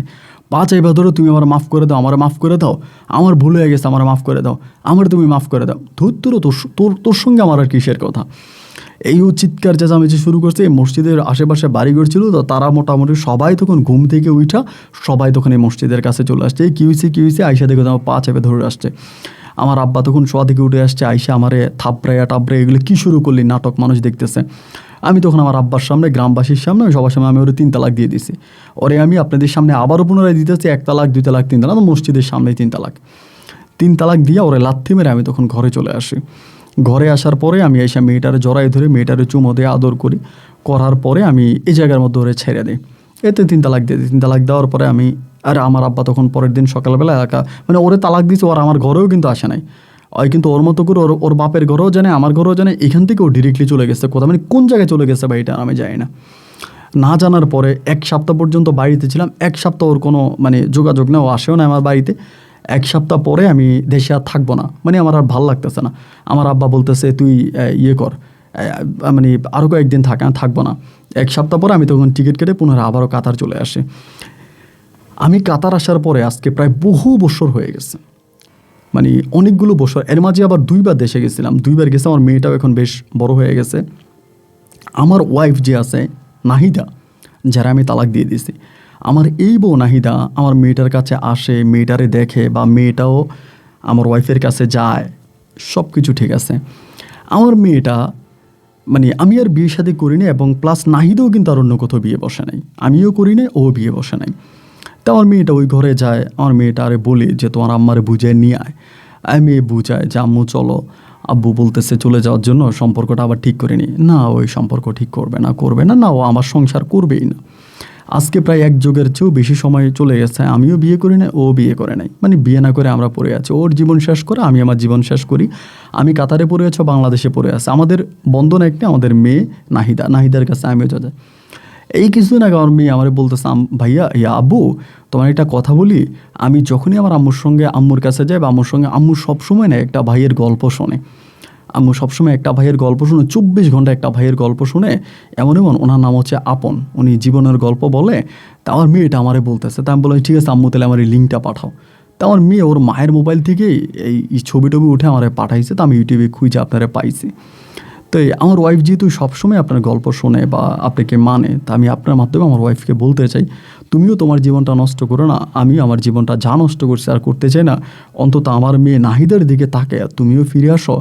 পা চাইপা ধরে তুমি আমার মাফ করে দাও, আমার মাফ করে দাও, আমার ভুল হয়ে গেছে, আমার মাফ করে দাও, আমার তুমি মাফ করে দাও। ধুর তোর সঙ্গে আমার আর কিসের কথা? এই চিৎকার চেঁচামেচি শুরু করছে। এই মসজিদের আশেপাশে বাড়িঘর ছিল, তো তারা মোটামুটি সবাই তখন ঘুম থেকে উঠা সবাই তখন এই মসজিদের কাছে চলে আসছে। এই কী হয়েছে আয়সা দেখে আমার পা চেপে ধরে আসছে। আমার আব্বা তখন শোয়া থেকে উঠে আসছে, আয়সা আমারে থাপড়াইয়া টাপড়াইয়া এগুলো কী শুরু করলি, নাটক মানুষ দেখতেছে। আমি তখন আমার আব্বার সামনে, গ্রামবাসীর সামনে, সবার সামনে আমি ওরে 3 তালাক দিয়ে দিছি। ওরে আমি আপনাদের সামনে আবারও পুনরায় দিতেছি 1 তালাক 2 তালাক 3 তালাক, মসজিদের সামনেই 3 তালাক। 3 তালাক দিয়ে ওরে লাথি মেরে আমি তখন ঘরে চলে আসি। ঘরে আসার পরে আমি এসে মেয়েটারে জড়াই ধরে মেয়েটারে চুমো দিয়ে আদর করার পরে আমি এই জায়গার মধ্যে ওরে ছেড়ে দিই। এতে 3 তালাক দিয়ে দিই। 3 তালাক দেওয়ার পরে আমি আমার আব্বা তখন পরের দিন সকালবেলা মানে ওরে তালাক দিয়েছে, ওর আমার ঘরেও কিন্তু আসে নাই। ওই কিন্তু ওর মতো করে ওর বাপের ঘরেও জানে, আমার ঘরেও জানে। এখান থেকে ও ডিরেক্টলি চলে গেছে কোথাও, মানে কোন জায়গায় চলে গেছে বা এটা আমি জানি না। না জানার পরে 1 সপ্তাহ পর্যন্ত বাড়িতে ছিলাম। 1 সপ্তাহ ওর কোনো মানে যোগাযোগ না, ও আসেও না আমার বাড়িতে। 1 সপ্তাহ পরে আমি দেশে আর থাকবো না, মানে আমার আর ভাল লাগতেছে না। আমার আব্বা বলতেছে তুই ইয়ে কর, মানে আরও কয়েকদিন থাকবো না। 1 সপ্তাহ পরে আমি তখন টিকিট কেটে পুনরায় আবারও কাতার চলে আসি। আমি কাতার আসার পরে আজকে প্রায় বহু বছর হয়ে গেছে, মানে অনেকগুলো বছর। এর মাঝে আবার 2বার দেশে গেছিলাম, 2বার গেছে। আমার মেয়েটাও এখন বেশ বড় হয়ে গেছে। আমার ওয়াইফ যে আছে নাহিদা, যারা আমি তালাক দিয়ে দিয়েছি, আমার এই বউ নাহিদা আমার মেয়েটার কাছে আসে, মেয়েটারে দেখে, বা মেয়েটাও আমার ওয়াইফের কাছে যায়, সব কিছু ঠিক আছে। আমার মেয়েটা মানে আমি আর বিয়ে শাদী করি না, এবং প্লাস নাহিদাও কিন্তু আর অন্য কোথাও বিয়ে বসে নাই, আমিও করি না, ও বিয়ে বসে নাই। তো আমার মেয়েটা ওই ঘরে যায়, আমার মেয়েটা আরে বলি যে তোমার আম্মারে বুঝায় নিয়ে আয়। আমি বুঝায় যে আম্মু চলো, আব্বু বলতেছে চলে যাওয়ার জন্য, সম্পর্কটা আবার ঠিক করে নি। না, ওই সম্পর্ক ঠিক করবে না, ও আমার সংসার করবেই না। আজকে প্রায় 1 যুগের চেয়েও বেশি সময় চলে গেছে, আমিও বিয়ে করি না, ও বিয়ে করে নাই। মানে বিয়ে না করে আমরা পড়ে আছি। ওর জীবন শেষ করে আমি আমার জীবন শেষ করি। আমি কাতারে পড়ে আছি, বাংলাদেশে পড়ে আছে। আমাদের বন্ধন একটা, আমাদের মেয়ে নাহিদার কাছে আমিও যাই। এই কিছুদিন আগে আমার মেয়ে আমার বলতেছে ভাইয়া আব্বু তোমার একটা কথা বলি। আমি যখনই আমার আম্মুর কাছে যাই বা আম্মু সবসময় না একটা ভাইয়ের গল্প শোনে। আম্মু সবসময় একটা ভাইয়ের গল্প শুনে, 24 ঘন্টা একটা ভাইয়ের গল্প শুনে। এমন ওনার নাম হচ্ছে আপন, উনি জীবনের গল্প বলে। তা আমার মেয়েটা আমারে বলতেছে। তা আমি বললাম ঠিক আছে আম্মু, তাহলে আমার এই লিঙ্কটা পাঠাও। তা আমার মেয়ে ওর মায়ের মোবাইল থেকেই এই ছবি টবি উঠে আমারে পাঠাইছে। তা আমি ইউটিউবে খুঁজে আপনারা পাইছি। তো আমার ওয়াইফ যেহেতু সবসময় আপনার গল্প শোনে বা আপনাকে মানে, তা আমি আপনার মাধ্যমে আমার ওয়াইফকে বলতে চাই, তুমিও তোমার জীবনটা নষ্ট করো না, আমিও আমার জীবনটা যা নষ্ট করছি আর করতে চাই না, অন্তত আমার মেয়ে নাহিদের দিকে তাকে তুমিও ফিরে আসো,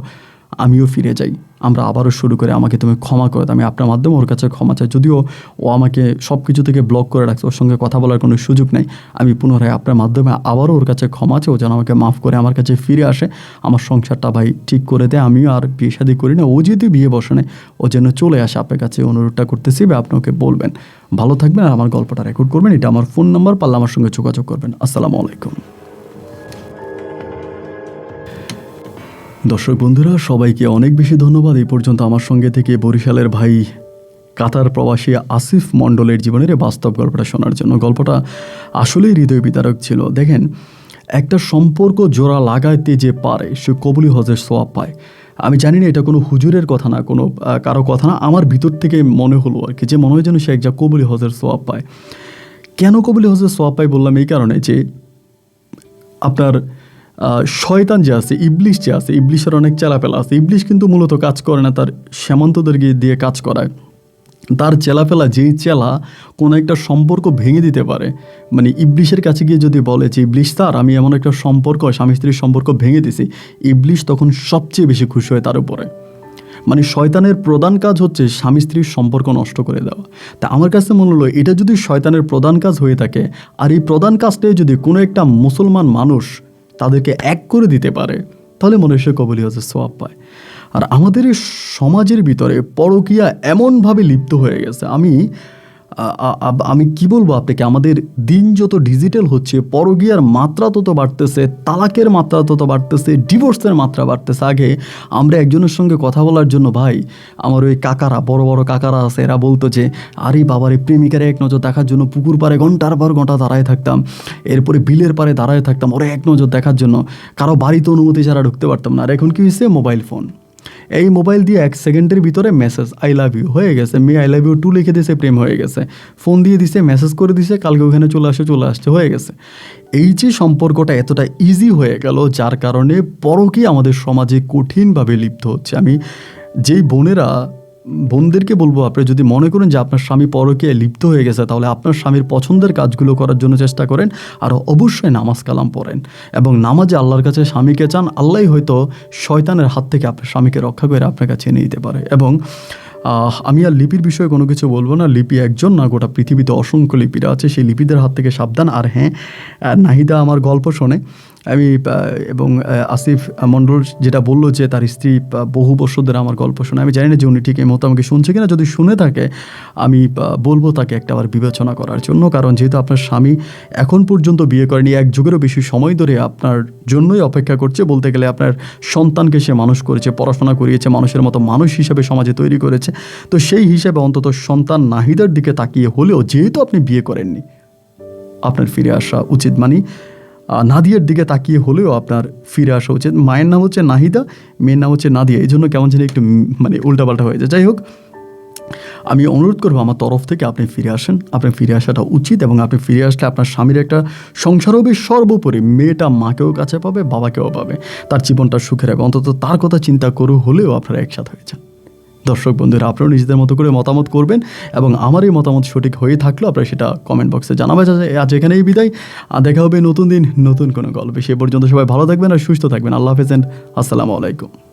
আমিও ফিরে যাই, আমরা আবারও শুরু করে, আমাকে তুমি ক্ষমা করে দাও। আমি আপনার মাধ্যমে ওর কাছে ক্ষমা চাই, যদিও ও আমাকে সব কিছু থেকে ব্লক করে রাখছে, ওর সঙ্গে কথা বলার কোনো সুযোগ নেই। আমি পুনরায় আপনার মাধ্যমে আবারও ওর কাছে ক্ষমা চাই, ও যেন আমাকে মাফ করে আমার কাছে ফিরে আসে, আমার সংসারটা ভাই ঠিক করে দেয়, আমিও আর বিয়ে শাদী করি না, ও যেহেতু বিয়ে বসে নেই, ও যেন চলে আসে। আপনার কাছে অনুরোধটা করতেছি বা আপনি ওকে বলবেন। ভালো থাকবেন আর আমার গল্পটা রেকর্ড করবেন, এটা আমার ফোন নাম্বার, পারলে আমার সঙ্গে যোগাযোগ করবেন। আসসালামু আলাইকুম। দর্শক বন্ধুরা, সবাইকে অনেক বেশি ধন্যবাদ এই পর্যন্ত আমার সঙ্গে থেকে বরিশালের ভাই কাতার প্রবাসী আসিফ মণ্ডলের জীবনের এই বাস্তব গল্পটা শোনার জন্য। গল্পটা আসলেই হৃদয় বিতারক ছিল। দেখেন, একটা সম্পর্ক জোড়া লাগাইতে যে পারে সে কবুলি হজের সোয়াব পায়। আমি জানি না এটা কোনো হুজুরের কথা না, কোনো কারো কথা না, আমার ভিতর থেকে মনে হলো আর কি, যে মনে হয় যেন সে একটা কবুলি হজের সোয়াব পায়। কেন কবুলি হজের সোয়াব পায় বললাম এই কারণে যে আপনার শয়তান যে আছে, ইবলিশ যে আছে, ইবলিশের অনেক চেলাপেলা আছে। ইবলিশ কিন্তু মূলত কাজ করে না, তার সামন্তদেরকে দিয়ে কাজ করায়। তার চেলাপেলা, যেই চেলা কোনো একটা সম্পর্ক ভেঙে দিতে পারে, মানে ইবলিশের কাছে গিয়ে যদি বলে যে ইবলিশ স্যার আমি এমন একটা সম্পর্ক, স্বামী স্ত্রীর সম্পর্ক ভেঙে দিছি, ইবলিশ তখন সবচেয়ে বেশি খুশি হয় তার উপরে। মানে শয়তানের প্রধান কাজ হচ্ছে স্বামী স্ত্রীর সম্পর্ক নষ্ট করে দেওয়া। তা আমার কাছে মনে হলো এটা যদি শয়তানের প্রধান কাজ হয়ে থাকে, আর এই প্রধান কাজটাই যদি কোনো একটা মুসলমান মানুষ তাদেরকে এক করে দিতে পারে, তাহলে মনে হয় সে কবুলি হজের সোয়াব পায়। আর আমাদের এই সমাজের ভিতরে পরকীয়া এমনভাবে লিপ্ত হয়ে গেছে, আমি কি বলবো আপনাকে, আমাদের দিন যত ডিজিটাল হচ্ছে, পরকীয়ার মাত্রা তত বাড়তেছে, তালাকের মাত্রা তত বাড়তেছে, ডিভোর্সের মাত্রা বাড়তেছে। আগে আমরা একজনের সঙ্গে কথা বলার জন্য ভাই, আমার ওই কাকারা, বড় বড় কাকারা আছে, এরা বলতো যে আরে বাবার এই প্রেমিকারে এক নজর দেখার জন্য পুকুর পাড়ে ঘন্টার পর ঘন্টা দাঁড়ায় থাকতাম, এরপরে বিলের পাড়ে দাঁড়ায় থাকতাম ওরা এক নজর দেখার জন্য, কারো বাড়িতে অনুমতি ছাড়া ঢুকতে পারতাম না। আর এখন কি হয়েছে, মোবাইল ফোন, এই মোবাইল দিয়ে 1 সেকেন্ডের ভিতরে মেসেজ আই লাভ ইউ হয়ে গেছে, মেয়ে আই লাভ ইউ 2 লিখে দিয়েছে, প্রেম হয়ে গেছে, ফোন দিয়ে দিছে, মেসেজ করে দিছে, কালকে ওখানে চলে আসছে, হয়ে গেছে। এই যে সম্পর্কটা এতটা ইজি হয়ে গেল, যার কারণে পরকীয়া আমাদের সমাজে কঠিনভাবে লিপ্ত হচ্ছে। আমি যেই বোনদেরকে বলবো, আপনি যদি মনে করেন যে আপনার স্বামী পরকীয়ায় লিপ্ত হয়ে গেছে, তাহলে আপনার স্বামীর পছন্দের কাজগুলো করার জন্য চেষ্টা করেন, আর অবশ্যই নামাজ কালাম পড়েন, এবং নামাজে আল্লাহর কাছে স্বামীকে চান, আল্লাহই হয়তো শয়তানের হাত থেকে আপনার স্বামীকে রক্ষা করে আপনার কাছে নিয়ে দিতে পারে। এবং আমি আর লিপির বিষয়ে কোনো কিছু বলবো না, লিপি একজন না, গোটা পৃথিবীতে অসংখ্য লিপিরা আছে, সেই লিপিদের হাত থেকে সাবধান। আর হ্যাঁ, নাহিদা আমার গল্প শোনে, আমি এবং আসিফ মণ্ডল যেটা বললো যে তার স্ত্রী বহু বছর ধরে আমার গল্প শোনে, আমি জানি না যে উনি ঠিক এই মতো আমাকে শুনছে কিনা, যদি শুনে থাকে আমি বলবো তাকে একটাবার বিবেচনা করার জন্য। কারণ যেহেতু আপনার স্বামী এখন পর্যন্ত বিয়ে করেনি, 1 যুগেরও বেশি সময় ধরে আপনার জন্যই অপেক্ষা করছে, বলতে গেলে আপনার সন্তানকে সে মানুষ করেছে, পড়াশোনা করিয়েছে, মানুষের মতো মানুষ হিসেবে সমাজে তৈরি করেছে। তো সেই হিসেবে অন্তত সন্তান নাহিদার দিকে তাকিয়ে হলেও, যেহেতু আপনি বিয়ে করেননি, আপনার ফিরে আসা উচিত। মানে নাদিয়ার দিকে তাকিয়ে হলেও আপনার ফিরে আসা উচিত। মায়ের নাম হচ্ছে নাহিদা, মেয়ের নাম হচ্ছে নাদিয়া, এই জন্য কেমন যেন একটু মানে উল্টাপাল্টা হয়ে যায়। যাই হোক, আমি অনুরোধ করবো আমার তরফ থেকে আপনি ফিরে আসেন, আপনার ফিরে আসাটা উচিত, এবং আপনি ফিরে আসলে আপনার স্বামীর একটা সংসার হবে, সর্বোপরি মেয়েটা মাকেও কাছে পাবে, বাবাকেও পাবে, তার জীবনটা সুখের হবে। অন্তত তার কথা চিন্তা করে হলেও আপনারা একসাথে হয়ে যান। দর্শক বন্ধুরা, আপনারাও নিজেদের মতো করে মতামত করবেন, এবং আমার এই মতামত সঠিক হয়ে থাকলেও আপনারা সেটা কমেন্ট বক্সে জানাবেন। আজ এখানেই বিদায়, দেখা হবে নতুন দিন নতুন কোনো গল্পে। সে পর্যন্ত সবাই ভালো থাকবেন আর সুস্থ থাকবেন। আল্লাহ হাফেজ, আসসালামু আলাইকুম।